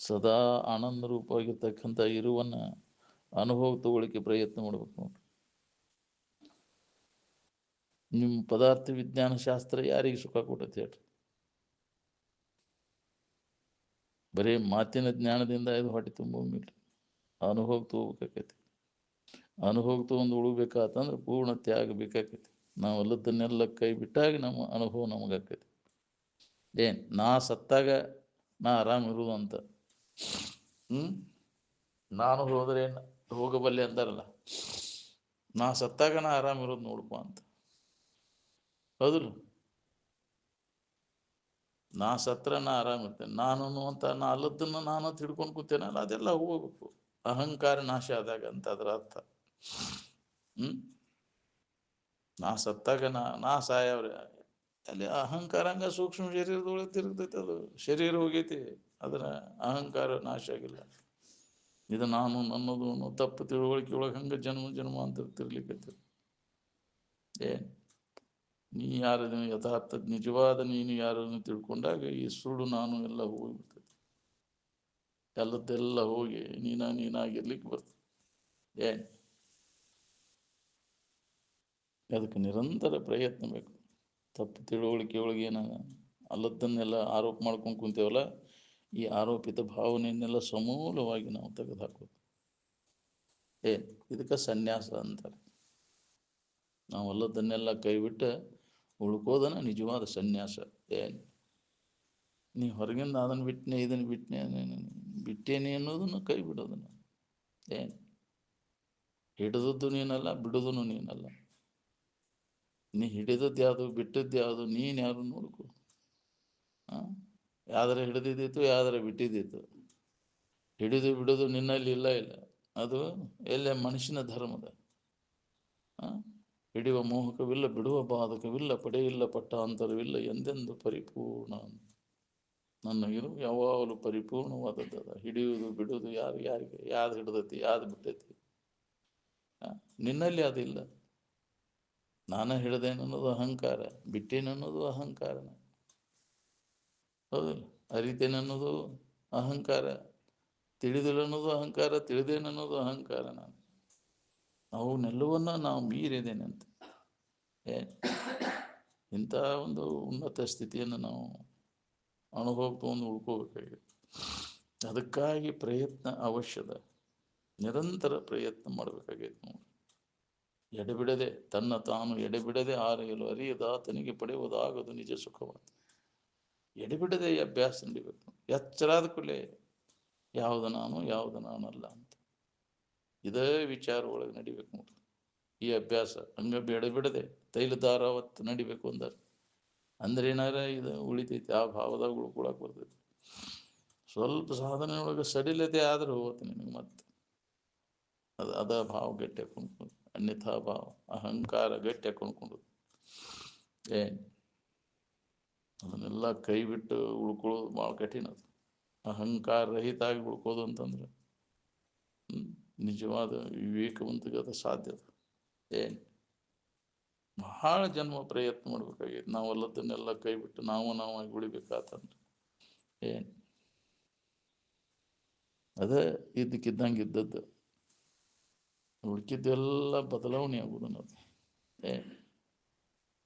ಸದಾ ಆನಂದ ರೂಪವಾಗಿರ್ತಕ್ಕಂಥ ಇರುವನ್ನ ಅನುಭವ ತಗೊಳ್ಳಿಕ್ಕೆ ಪ್ರಯತ್ನ ಮಾಡ್ಬೇಕು ನೋಡ್ರಿ. ನಿಮ್ಮ ಪದಾರ್ಥ ವಿಜ್ಞಾನ ಶಾಸ್ತ್ರ ಯಾರಿಗೆ ಸುಖ ಕೊಟ್ಟೈತೆ ಹೇಳ್ರಿ? ಬರೀ ಮಾತಿನ ಜ್ಞಾನದಿಂದ ಇದು ಹೊಟ್ಟೆ ತುಂಬೋಂಗಿಲ್ಲ. ಅನುಭವ ತಗೋಬೇಕಾಕೈತಿ. ಅನುಭವ ತಗೊಂಡು ಉಳಬೇಕಾತಂದ್ರೆ ಪೂರ್ಣ ತ್ಯಾಗ ಬೇಕಾಕೈತಿ. ನಾವು ಅಲ್ಲದನ್ನೆಲ್ಲ ಕೈ ಬಿಟ್ಟಾಗ ನಮ್ಮ ಅನುಭವ ನಮಗಾಕೈತಿ. ನಾ ಸತ್ತಾಗ ನಾ ಆರಾಮಿರುವುದು ಅಂತ. ನಾನು ಹೋದ್ರೆ ಹೋಗಬಲ್ಲೆ ಅಂತಾರಲ್ಲ, ನಾ ಸತ್ತಾಗ ನಾ ಆರಾಮಿರೋದು ನೋಡ್ಪ ಅಂತ. ಹೌದಿಲ್ಲ? ನಾ ಸತ್ರ ನಾ ಆರಾಮಿರ್ತೇನೆ. ನಾನು ಅಂತ ನಾ ಅಲ್ಲದನ್ನ ನಾನು ತಿಳ್ಕೊಂಡು ಕೂತೇನಲ್ಲ, ಅದೆಲ್ಲ ಹೋಗ್ಬೇಕು. ಅಹಂಕಾರ ನಾಶ ಆದಾಗ ಅಂತ ಅದರ ಅರ್ಥ. ನಾ ಸತ್ತಾಗ ನಾ ಸಾಯವ್ರೆ ಅಲ್ಲಿ ಅಹಂಕಾರ ಹಂಗ ಸೂಕ್ಷ್ಮ ಶರೀರದೊಳಗೆ ತಿರುಗ್ತೈತೆ. ಅದು ಶರೀರ ಹೋಗೈತಿ, ಅದರ ಅಹಂಕಾರ ನಾಶ ಆಗಿಲ್ಲ. ಇದು ನಾನು ನನ್ನದು ತಪ್ಪು ತಿಳುವಳಿಕೆ ಒಳಗೆ ಹಂಗ ಜನ್ಮ ಜನ್ಮ ಅಂತ ತಿರ್ಲಿಕ್ಕೈತಿ. ನೀ ಯಾರು ಯಥಾರ್ಥ ನಿಜವಾದ ನೀನು ಯಾರನ್ನು ತಿಳ್ಕೊಂಡಾಗ ಈ ಸುಳ್ಳು ನಾನು ಎಲ್ಲ ಹೋಗ್ಬಿಡ್ತೈತಿ. ಎಲ್ಲದ್ದೆಲ್ಲ ಹೋಗಿ ನೀನಾಗಿರ್ಲಿಕ್ಕೆ ಬರ್ತದೆ. ಅದಕ್ಕೆ ನಿರಂತರ ಪ್ರಯತ್ನ ಬೇಕು. ತಪ್ಪು ತಿಳುವಳಿಕೆ ಒಳಗೆ ಏನ ಅಲ್ಲದನ್ನೆಲ್ಲ ಆರೋಪ ಮಾಡ್ಕೊಂಡು ಕುಂತೇವಲ್ಲ, ಈ ಆರೋಪಿತ ಭಾವನೆಯನ್ನೆಲ್ಲ ಸಮೂಲವಾಗಿ ನಾವು ತೆಗೆದುಹಾಕೋದು. ಇದಕ್ಕೆ ಸನ್ಯಾಸ ಅಂತಾರೆ. ನಾವು ಅಲ್ಲದನ್ನೆಲ್ಲ ಕೈಬಿಟ್ಟು ಉಳ್ಕೋದನ್ನ ನಿಜವಾದ ಸನ್ಯಾಸ. ನೀ ಹೊರಗಿಂದ ಅದನ್ನು ಬಿಟ್ಟನೆ ಇದನ್ನು ಬಿಟ್ಟೇನೆ ಅನ್ನೋದನ್ನು ಕೈ ಬಿಡೋದನ್ನು. ಹಿಡಿದದ್ದು ನೀನಲ್ಲ, ಬಿಡೋದನ್ನು ನೀನಲ್ಲ. ನೀ ಹಿಡಿದದ್ದು ಯಾವುದು, ಬಿಟ್ಟದ್ದು ಯಾವುದು, ನೀನು ಯಾರು ನೋಡ್ಕೊ. ಯಾವ್ದಾರ ಹಿಡಿದಿದ್ದಿತ್ತು, ಯಾವ್ದಾರ ಬಿಟ್ಟಿದ್ದಿತ್ತು. ಹಿಡಿದು ಬಿಡೋದು ನಿನ್ನಲ್ಲಿ ಇಲ್ಲ. ಅದು ಎಲ್ಲೇ ಮನುಷ್ಯನ ಧರ್ಮದ. ಹಿಡಿಯುವ ಮೋಹಕವಿಲ್ಲ, ಬಿಡುವ ಬಾಧಕವಿಲ್ಲ, ಪಡೆಯಿಲ್ಲ ಪಟ್ಟಾಂತರವಿಲ್ಲ, ಎಂದೆಂದು ಪರಿಪೂರ್ಣ. ನನ್ನ ಇರುವು ಯಾವಾಗಲೂ ಪರಿಪೂರ್ಣವಾದದ್ದು. ಹಿಡಿಯುವುದು ಬಿಡುವುದು ಯಾರಿಗೆ ಯಾವ್ದು ಹಿಡ್ದೈತಿ, ಯಾವ್ದು ಬಿಟ್ಟೈತಿ? ನಿನ್ನಲ್ಲಿ ಅದಿಲ್ಲ. ನಾನು ಹಿಡ್ದೇನನ್ನೋದು ಅಹಂಕಾರ, ಬಿಟ್ಟೇನನ್ನೋದು ಅಹಂಕಾರನ. ಹೌದಿಲ್ಲ? ಅರಿತೇನನ್ನೋದು ಅಹಂಕಾರ, ತಿಳಿದಿಲ್ಲನ್ನೋದು ಅಹಂಕಾರ, ತಿಳಿದೇನನ್ನೋದು ಅಹಂಕಾರ. ನಾನು ಅವನ್ನೆಲ್ಲವನ್ನ ನಾವು ಮೀರಿದ್ದೇನೆ ಅಂತ. ಇಂಥ ಒಂದು ಉನ್ನತ ಸ್ಥಿತಿಯನ್ನು ನಾವು ಅನುಭವ ತಗೊಂಡು ಉಳ್ಕೋಬೇಕಾಗಿದೆ. ಅದಕ್ಕಾಗಿ ಪ್ರಯತ್ನ ಅವಶ್ಯದ. ನಿರಂತರ ಪ್ರಯತ್ನ ಮಾಡಬೇಕಾಗೈತೆ ನಾವು. ಎಡೆಬಿಡದೆ ತನ್ನ ತಾನು ಎಡೆಬಿಡದೆ ಆರೆಯಲು ಅರಿಯದಾತನಿಗೆ ಪಡೆಯುವುದಾಗದು ನಿಜ ಸುಖವಾದ. ಎಡೆಬಿಡದೆ ಅಭ್ಯಾಸ ನಡಿಬೇಕು. ಎಚ್ಚರಾದ ಕೂಡಲೇ ಯಾವುದು ನಾನು, ಯಾವುದು ನಾನಲ್ಲ ಅಂತ ಇದೇ ವಿಚಾರ ಒಳಗೆ ನಡಿಬೇಕು ನೋಡ್ರಿ. ಈ ಅಭ್ಯಾಸ ಹಂಗ ಎಡೆಬಿಡದೆ ತೈಲಧಾರಾವತ್ತು ನಡಿಬೇಕು ಅಂದ್ರೆ ಏನಾರ ಇದು ಉಳಿತೈತಿ. ಆ ಭಾವದಾಗ ಉಳ್ಕೊಳಕ್ ಬರ್ತೈತಿ. ಸ್ವಲ್ಪ ಸಾಧನೆ ಒಳಗೆ ಸಡಿಲತೆ ಆದ್ರೆ ಹೋಗುತ್ತೆ ನಿನಗೆ. ಮತ್ತೆ ಅದ ಭಾವ ಗಟ್ಟಿ ಹಾಕೊಂಡ್ಕೊಂಡು, ಅನ್ಯಥಾ ಭಾವ ಅಹಂಕಾರ ಗಟ್ಟಿ ಹಾಕೊಂಡ್ಕೊಂಡು ಅದನ್ನೆಲ್ಲ ಕೈ ಬಿಟ್ಟು ಉಳ್ಕೊಳ್ಳೋದು ಭಾಳ ಕಠಿಣ. ಅದು ಅಹಂಕಾರ ರಹಿತ ಆಗಿ ಉಳ್ಕೋದು ಅಂತಂದ್ರೆ ನಿಜವಾದ ವಿವೇಕವಂತಿಗೆ ಅದು ಸಾಧ್ಯ. ಬಹಳ ಜನ್ಮ ಪ್ರಯತ್ನ ಮಾಡ್ಬೇಕಾಗೈತೆ. ನಾವಲ್ಲದನ್ನೆಲ್ಲ ಕೈ ಬಿಟ್ಟು ನಾವಾಗಿ ಉಳಿಬೇಕಾತಂದ್ರೆ ಅದೇ ಇದ್ದಕ್ಕಿದ್ದಂಗೆ ಇದ್ದದ್ದು. ಉಳ್ಕಿದ್ದೆಲ್ಲ ಬದಲಾವಣೆ ಆಗುದು ಅನ್ನೋದು.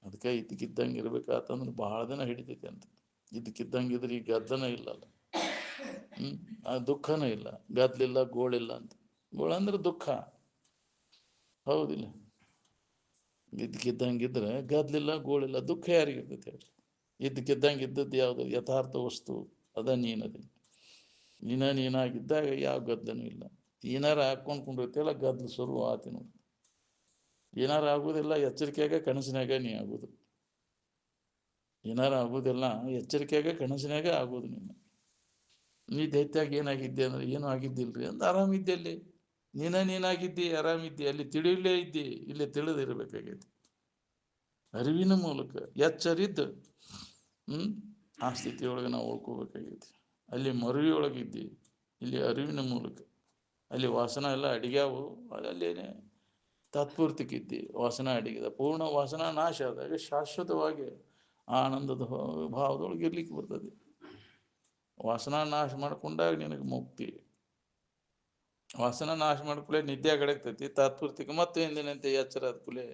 ಅದಕ್ಕೆ ಇದ್ದಕ್ಕಿದ್ದಂಗೆ ಇರ್ಬೇಕಾತಂದ್ರೆ ಬಹಳ ದಿನ ಹಿಡಿತೈತಿ ಅಂತ. ಇದ್ದಕ್ಕಿದ್ದಂಗೆ ಇದ್ರೆ ಈಗ ಗದ್ದನ ಇಲ್ಲಲ್ಲ, ಆ ದುಃಖನೂ ಇಲ್ಲ. ಗದ್ಲಿಲ್ಲ, ಗೋಳಿಲ್ಲ ಅಂತ. ಗೋಳ ಅಂದ್ರೆ ದುಃಖ. ಹೌದಿಲ್ಲ? ಇದ್ದಕ್ಕಿದ್ದಂಗಿದ್ರೆ ಗದ್ಲಿಲ್ಲ, ಗೋಳಿಲ್ಲ, ದುಃಖ ಯಾರಿಗಿರ್ತೈತಿ ಹೇಳಿ? ಇದ್ದಕ್ಕಿದ್ದಂಗೆ ಇದ್ದದ್ದು ಯಾವುದು? ಯಥಾರ್ಥ ವಸ್ತು ಅದ ನೀನದಿ. ನೀನಾಗಿದ್ದಾಗ ಯಾವ ಗದ್ದನೂ ಇಲ್ಲ. ಏನಾರ ಹಾಕೊಂಡ್ಕೊಂಡಿರ್ತೀಯಲ್ಲ, ಗದ್ಲು ಶುರು ಆತಿ ನೋಡಿ. ಏನಾರ ಆಗುದಿಲ್ಲ ಎಚ್ಚರಿಕೆಯಾಗ, ಕನಸಿನಾಗ ನೀ ಆಗುದು. ಏನಾರ ಆಗುದಿಲ್ಲ ಎಚ್ಚರಿಕೆಯಾಗ, ಕನಸಿನಾಗ ಆಗುದು. ನೀ ದೈತ್ಯಾಗ ಏನಾಗಿದ್ದೆ ಅಂದ್ರೆ ಏನು ಆಗಿದ್ದಿಲ್ರಿ ಅಂತ ಆರಾಮಿದ್ದೆ. ಅಲ್ಲಿ ನೀನಾಗಿದ್ದಿ, ಆರಾಮಿದ್ದಿ. ಅಲ್ಲಿ ತಿಳಿಯಲೇ ಇದ್ದಿ, ಇಲ್ಲಿ ತಿಳಿದಿರ್ಬೇಕಾಗೈತಿ. ಅರಿವಿನ ಮೂಲಕ ಎಚ್ಚರಿದ್ದು ಆ ಸ್ಥಿತಿಯೊಳಗೆ ನಾವು ಉಳ್ಕೋಬೇಕಾಗೈತಿ. ಅಲ್ಲಿ ಮರುವಿಯೊಳಗಿದ್ದಿ, ಇಲ್ಲಿ ಅರಿವಿನ ಮೂಲಕ. ಅಲ್ಲಿ ವಾಸನ ಎಲ್ಲ ಅಡಿಗ್ಯಾವು, ಅಲ್ಲೇನೆ ತಾತ್ಪೂರ್ತಿಕಿದ್ದಿ. ವಾಸನ ಅಡಿಗೆದ ಪೂರ್ಣ ವಾಸನ ನಾಶ ಆದಾಗ ಶಾಶ್ವತವಾಗಿ ಆನಂದದ ಭಾವದೊಳಗೆ ಇರ್ಲಿಕ್ಕೆ ಬರ್ತದೆ. ವಾಸನಾ ನಾಶ ಮಾಡ್ಕೊಂಡಾಗ ನಿನಗೆ ಮುಕ್ತಿ. ವಾಸನ ನಾಶ ಮಾಡ್ಕೊಳ್ಳೆ ನಿದ್ದೆ ಗಡಕ್ತೈತಿ, ತಾತ್ಪೂರ್ತಿಕ ಮತ್ತೆ ಎಂದಿನಂತೆ ಎಚ್ಚರ ಆದ ಕೂಲೆ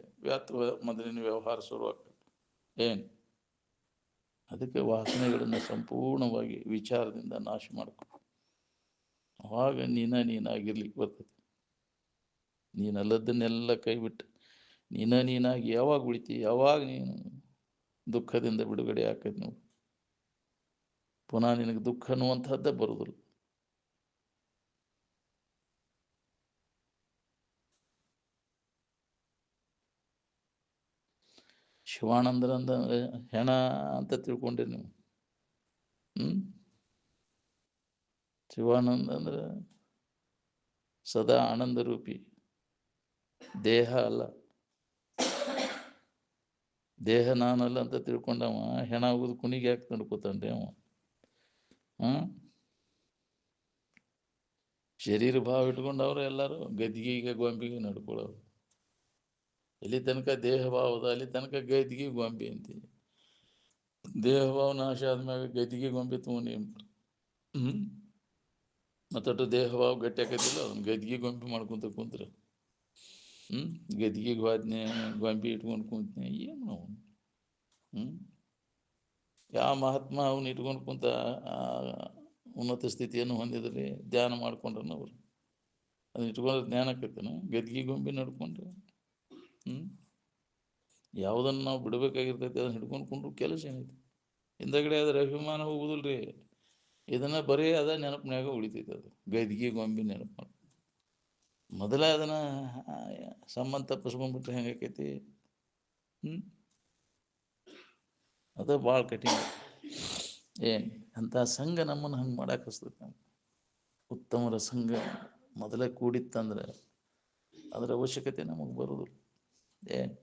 ಮೊದಲಿನ ವ್ಯವಹಾರ ಶುರುವಾಗ್ತದೆ. ಏನು ಅದಕ್ಕೆ ವಾಸನೆಗಳನ್ನು ಸಂಪೂರ್ಣವಾಗಿ ವಿಚಾರದಿಂದ ನಾಶ ಮಾಡ್ಕೊ. ಅವಾಗ ನೀನಾಗಿರ್ಲಿಕ್ಕೆ ಬರ್ತದೆ. ನೀನಲ್ಲದನ್ನೆಲ್ಲ ಕೈಬಿಟ್ಟು ನೀನಾಗಿ ಯಾವಾಗ ಉಳಿತಿ, ಯಾವಾಗ ನೀನು ದುಃಖದಿಂದ ಬಿಡುಗಡೆ ಆಕೈತಿ ನೋಡಿ. ಪುನಃ ನಿನಗೆ ದುಃಖ ಅನ್ನುವಂಥದ್ದೇ ಬರುವುದಿಲ್ಲ. ಶಿವಾನಂದರ ಅಂತಂದ್ರೆ ಹೆಣ ಅಂತ ತಿಳ್ಕೊಂಡ್ರಿ ನೀವು. ಶಿವಾನಂದ ಅಂದ್ರೆ ಸದಾ ಆನಂದ ರೂಪಿ, ದೇಹ ಅಲ್ಲ. ದೇಹ ನಾನಲ್ಲ ಅಂತ ತಿಳ್ಕೊಂಡವ ಹೆಣ ಆಗುದು ಕುಣಿಗೆ ಯಾಕೆ ನಡ್ಕೋತಾನ್ರಿ ಅವ. ಶರೀರ ಭಾವ ಇಟ್ಕೊಂಡವ್ರು ಎಲ್ಲರೂ ಗದ್ಗಿಗೆ ಗೊಂಬಿಗೆ ನಡ್ಕೊಳ್ಳೋರು. ಇಲ್ಲಿ ತನಕ ದೇಹ ಭಾವದ, ಅಲ್ಲಿ ತನಕ ಗದ್ಗಿ ಗೊಂಬಿ ಅಂತೀವಿ. ದೇಹ ಭಾವ ನಾಶ ಆದ್ಮ್ಯಾಗ ಗದ್ಗಿ ಗೊಂಬಿ ತಗೊಂಡು ಮತ್ತೊಟ್ಟು ದೇಹ ಭಾವ ಗಟ್ಟಿ ಆಕೈತಿಲ್ಲ, ಅದನ್ನ ಗದ್ಗಿ ಗೊಂಬಿ ಮಾಡ್ಕೊಂತ ಕುಂತ್ರೆ ಗದ್ಗಿಗೆ ಹೋದ್ನೆ ಗೊಂಬಿ ಇಟ್ಕೊಂಡು ಕುಂತ್ನೆ ಏನು ನಾವು. ಯಾವ ಮಹಾತ್ಮ ಅವನು ಇಟ್ಕೊಂಡು ಕುಂತ ಉನ್ನತ ಸ್ಥಿತಿಯನ್ನು ಹೊಂದಿದ್ರೆ ಧ್ಯಾನ ಮಾಡ್ಕೊಂಡ್ರನ ಅವರು. ಅದನ್ನ ಇಟ್ಕೊಂಡ್ರೆ ಜ್ಞಾನ ಆಕೈತೇನ? ಗದ್ಗಿ ಗೊಂಬಿ ನಡ್ಕೊಂಡ್ರೆ ಯಾವುದನ್ನು ನಾವು ಬಿಡಬೇಕಾಗಿರ್ತೈತಿ ಅದನ್ನ ಹಿಡ್ಕೊಂಡು ಕೊಂಡ್ರು ಕೆಲಸ ಏನೈತಿ? ಹಿಂದಗಡೆ ಅದ್ರ ಅಭಿಮಾನ ಹೋಗುದಿಲ್ರಿ. ಇದನ್ನ ಬರೀ ಅದ ನೆನಪಿನಾಗ ಉಳಿತೈತಿ. ಅದು ಗದ್ಗಿ ಗೊಂಬಿ ನೆನಪು ಮೊದಲ ಅದನ್ನ ಸಂಬಂಧ ತಪ್ಪಿಸ್ಕೊಂಡ್ಬಿಟ್ರೆ ಹೆಂಗಾಕೈತಿ? ಅದು ಭಾಳ ಕಠಿಣ. ಏನು ಅಂತ ಸಂಘ ನಮ್ಮನ್ನು ಹಂಗೆ ಮಾಡಕ್ಕೆ ಹಸ್ತೈತಿ. ನಾವು ಉತ್ತಮರ ಸಂಘ ಮೊದಲೇ ಕೂಡಿತ್ತಂದ್ರೆ ಅದರ ಅವಶ್ಯಕತೆ ನಮಗೆ ಬರುವುದು. ಏನು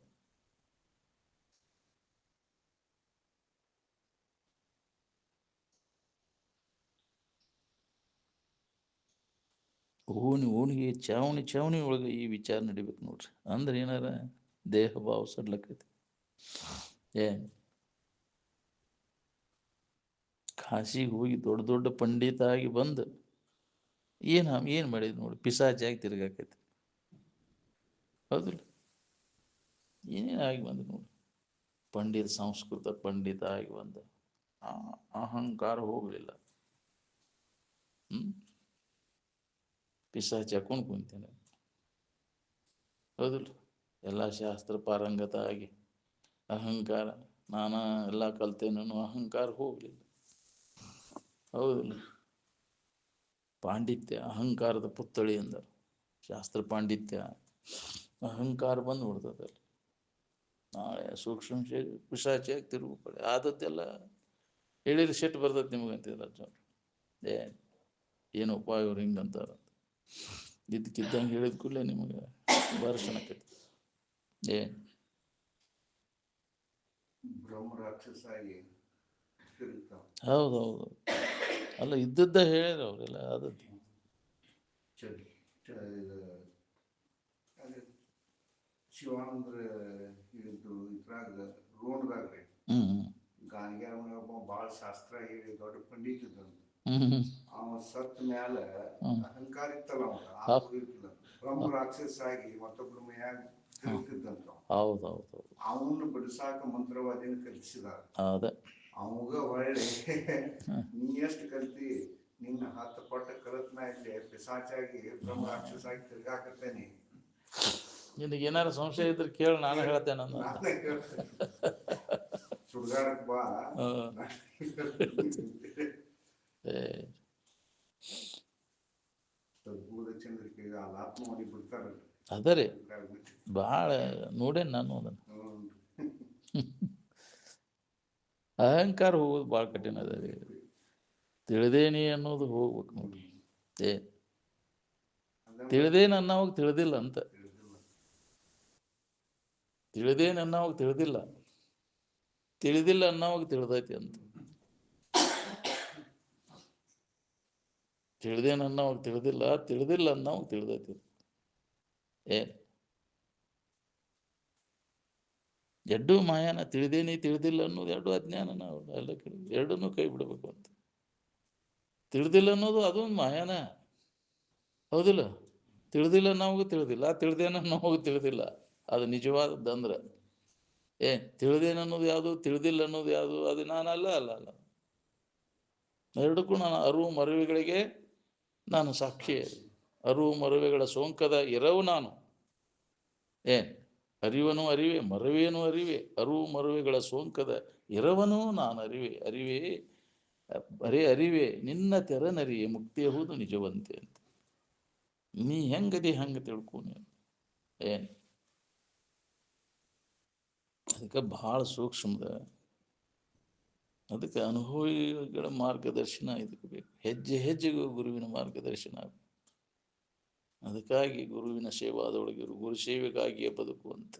ಓಣಿಗೆ ಚಾವಣಿ ಒಳಗೆ ಈ ವಿಚಾರ ನಡಿಬೇಕು ನೋಡ್ರಿ. ಅಂದ್ರೆ ಏನಾರ ದೇಹ ಭಾವ ಸಡ್ಲಕ್ಕೈತಿ. ಏನು ಕಾಶಿಗೆ ಹೋಗಿ ದೊಡ್ಡ ಪಂಡಿತ ಆಗಿ ಬಂದು ಏನು ಮಾಡಿದ್ ನೋಡಿ, ಪಿಸಾಚಾಗಿ ತಿರ್ಗಾಕೈತಿ. ಹೌದಿಲ್ಲ? ಏನೇನಾಗಿ ಬಂದು ನೋಡಿ, ಸಂಸ್ಕೃತ ಪಂಡಿತ ಆಗಿ ಬಂದ ಅಹಂಕಾರ ಹೋಗಲಿಲ್ಲ. ಪಿಸಾಚಿ ಹಾಕೊಂಡು ಕುಂತೇನೆ. ಹೌದಿಲ್ಲ? ಎಲ್ಲ ಶಾಸ್ತ್ರ ಪಾರಂಗತ ಆಗಿ ಅಹಂಕಾರ, ನಾನು ಎಲ್ಲ ಕಲ್ತೇನೋ ಅಹಂಕಾರ ಹೋಗಲಿಲ್ಲ. ಹೌದಿಲ್ಲ? ಪಾಂಡಿತ್ಯ ಅಹಂಕಾರದ ಪುತ್ಥಳಿ ಎಂದರು. ಶಾಸ್ತ್ರ ಪಾಂಡಿತ್ಯ ಅಹಂಕಾರ ಬಂದು ಬಿಡ್ತದಲ್ಲಿ. ನಾಳೆ ಸೂಕ್ಷ್ಮ ಪಿಶಾಚಿಯಾಗಿ ತಿರುಗು ಆದದ್ದೆಲ್ಲ ಹೇಳಿದ್ರೆ ಸಿಟ್ಟು ಬರ್ತೈತೆ ನಿಮಗಂತಿಲ್ಲ. ಏನು ಉಪಾಯ ಇವ್ರು ಹಿಂಗಂತಾರ ಇದ್ದಕ್ಕಿದ್ದಂಗೆ ಹೇಳಿದ ಕೂಡಲೇ ನಿಮಗೆ ಬಾರಿಸಣಕೈತಿ. ಹೌದೌದು. ಅಲ್ಲ ಇದ್ದದ್ದ ಹೇಳಿದ್ರು ಅವರೆಲ್ಲ. ಆದದ್ದು ಶಿವಾನಂದ್ರ ಇದ್ರಾಗ ರೋಣದಾಗ್ರಿ ಗಾಣಿಗ್ಯಾರ ಭಾಳ ಶಾಸ್ತ್ರ ಹೇಳಿ ದೊಡ್ಡ ಪಂಡಿತ ಇದ್ದಂತ. ಅವ ಸತ್ ಮ್ಯಾಲ ಅಹಂಕಾರ ಇತ್ತಲ್ಲ ಅವಂಗ ಬ್ರಹ್ಮ ರಾಕ್ಷಸ ಆಗಿ ಮತ್ತೊಬ್ಬರ ಮೈಯಾಗ ತಿರುಗ್ತಿದ್ದಂತ. ಹೌದೌದು. ಅವನ್ನ ಬಿಡಿಸಾಕ ಮಂತ್ರವಾದಿನ ಕಲಿಸಿದಾರ. ಅದ ಅವಾಗ ಹೊಳ್ಳಿ ನೀ ಎಷ್ಟು ಕಲ್ತಿ, ನಿನ್ನ 10 ಪಟ್ಟ ಕಲತ್ನ ಇಲ್ಲಿ ಪಿಸಾಚಾಗಿ ಬ್ರಹ್ಮ ರಾಕ್ಷಸ ಆಗಿ ತಿರ್ಗಾಕತ್ತೇನಿ. ನಿನಗೇನಾರು ಸಂಶಯ ಇದ್ರೆ ಕೇಳಿ, ನಾನು ಹೇಳ್ತೇನೆ. ಸುಡ್ಗಾಡಕ್ ಬಾ. ಅದರಿ ಭಾಳ ನೋಡೇನು ನಾನು ಅದನ್ನು. ಅಹಂಕಾರ ಹೋಗೋದು ಭಾಳ ಕಠಿಣ ಅದ ರೀ. ತಿಳಿದೇನಿ ಅನ್ನೋದು ಹೋಗ್ಬೇಕು ನೋಡ್ರಿ. ತಿಳಿದೇನು ಅನ್ನೋವಾಗ ತಿಳಿದಿಲ್ಲ ಅಂತ. ತಿಳಿದೇನು ಅನ್ನೋವಾಗ ತಿಳಿದಿಲ್ಲ, ತಿಳಿದಿಲ್ಲ ಅನ್ನೋವಾಗ ತಿಳಿದೈತಿ ಅಂತ. ತಿಳಿದೇನು ಅನ್ನೋವಾಗ ತಿಳಿದಿಲ್ಲ, ತಿಳಿದಿಲ್ಲ ಅನ್ನೋವಾಗ ತಿಳಿದೈತಿ. ಎಡ್ಡು ಮಾಯಾನ, ತಿಳಿದೇನಿ ತಿಳಿದಿಲ್ಲ ಅನ್ನೋದು ಎರಡು ಅಜ್ಞಾನ. ನಾವು ಎಲ್ಲ ಎರಡನ್ನೂ ಕೈ ಬಿಡಬೇಕು ಅಂತ. ತಿಳಿದಿಲ್ಲ ಅನ್ನೋದು ಅದೊಂದು ಮಾಯಾನ, ಹೌದಿಲ್ಲ? ತಿಳಿದಿಲ್ಲ ನಮಗೂ ತಿಳಿದಿಲ್ಲ, ತಿಳಿದೇನ ನಮಗೂ ತಿಳಿದಿಲ್ಲ. ಅದು ನಿಜವಾದದ್ದಂದ್ರೆ ತಿಳಿದೇನ ಅನ್ನೋದು ಯಾವುದು, ತಿಳಿದಿಲ್ಲ ಅನ್ನೋದು ಯಾವುದು? ಅದು ನಾನಲ್ಲ, ಅಲ್ಲ ಅಲ್ಲ. ಎರಡಕ್ಕೂ ನಾನು ಅರಿವು ಮರುವಿಗಳಿಗೆ ನಾನು ಸಾಕ್ಷಿ. ಅರಿವು ಮರುವೆಗಳ ಸೋಂಕದ ಎರವು ನಾನು. ಅರಿವನು ಅರಿವೆ, ಮರುವೇನು ಅರಿವೆ, ಅರಿವು ಮರುವೆಗಳ ಸೋಂಕದ ಎರವನೂ ನಾನು ಅರಿವೆ ಅರಿವೆ ನಿನ್ನ ತೆರನರಿಯೇ ಮುಕ್ತಿಯಹುದು ನಿಜವಂತೆ ಅಂತ. ನೀ ಹೆಂಗದಿ ಹಂಗ ತಿಳ್ಕೊ ನೀನು. ಅದಕ್ಕೆ ಬಹಳ ಸೂಕ್ಷ್ಮದ. ಅದಕ್ಕೆ ಅನುಭವಿಗಳ ಮಾರ್ಗದರ್ಶನ ಇದಕ್ಕೆ ಬೇಕು. ಹೆಜ್ಜೆ ಹೆಜ್ಜೆಗೂ ಗುರುವಿನ ಮಾರ್ಗದರ್ಶನ. ಅದಕ್ಕಾಗಿ ಗುರುವಿನ ಸೇವಾದೊಳಗಿರು, ಗುರು ಸೇವೆಗಾಗಿಯೇ ಬದುಕುವಂತ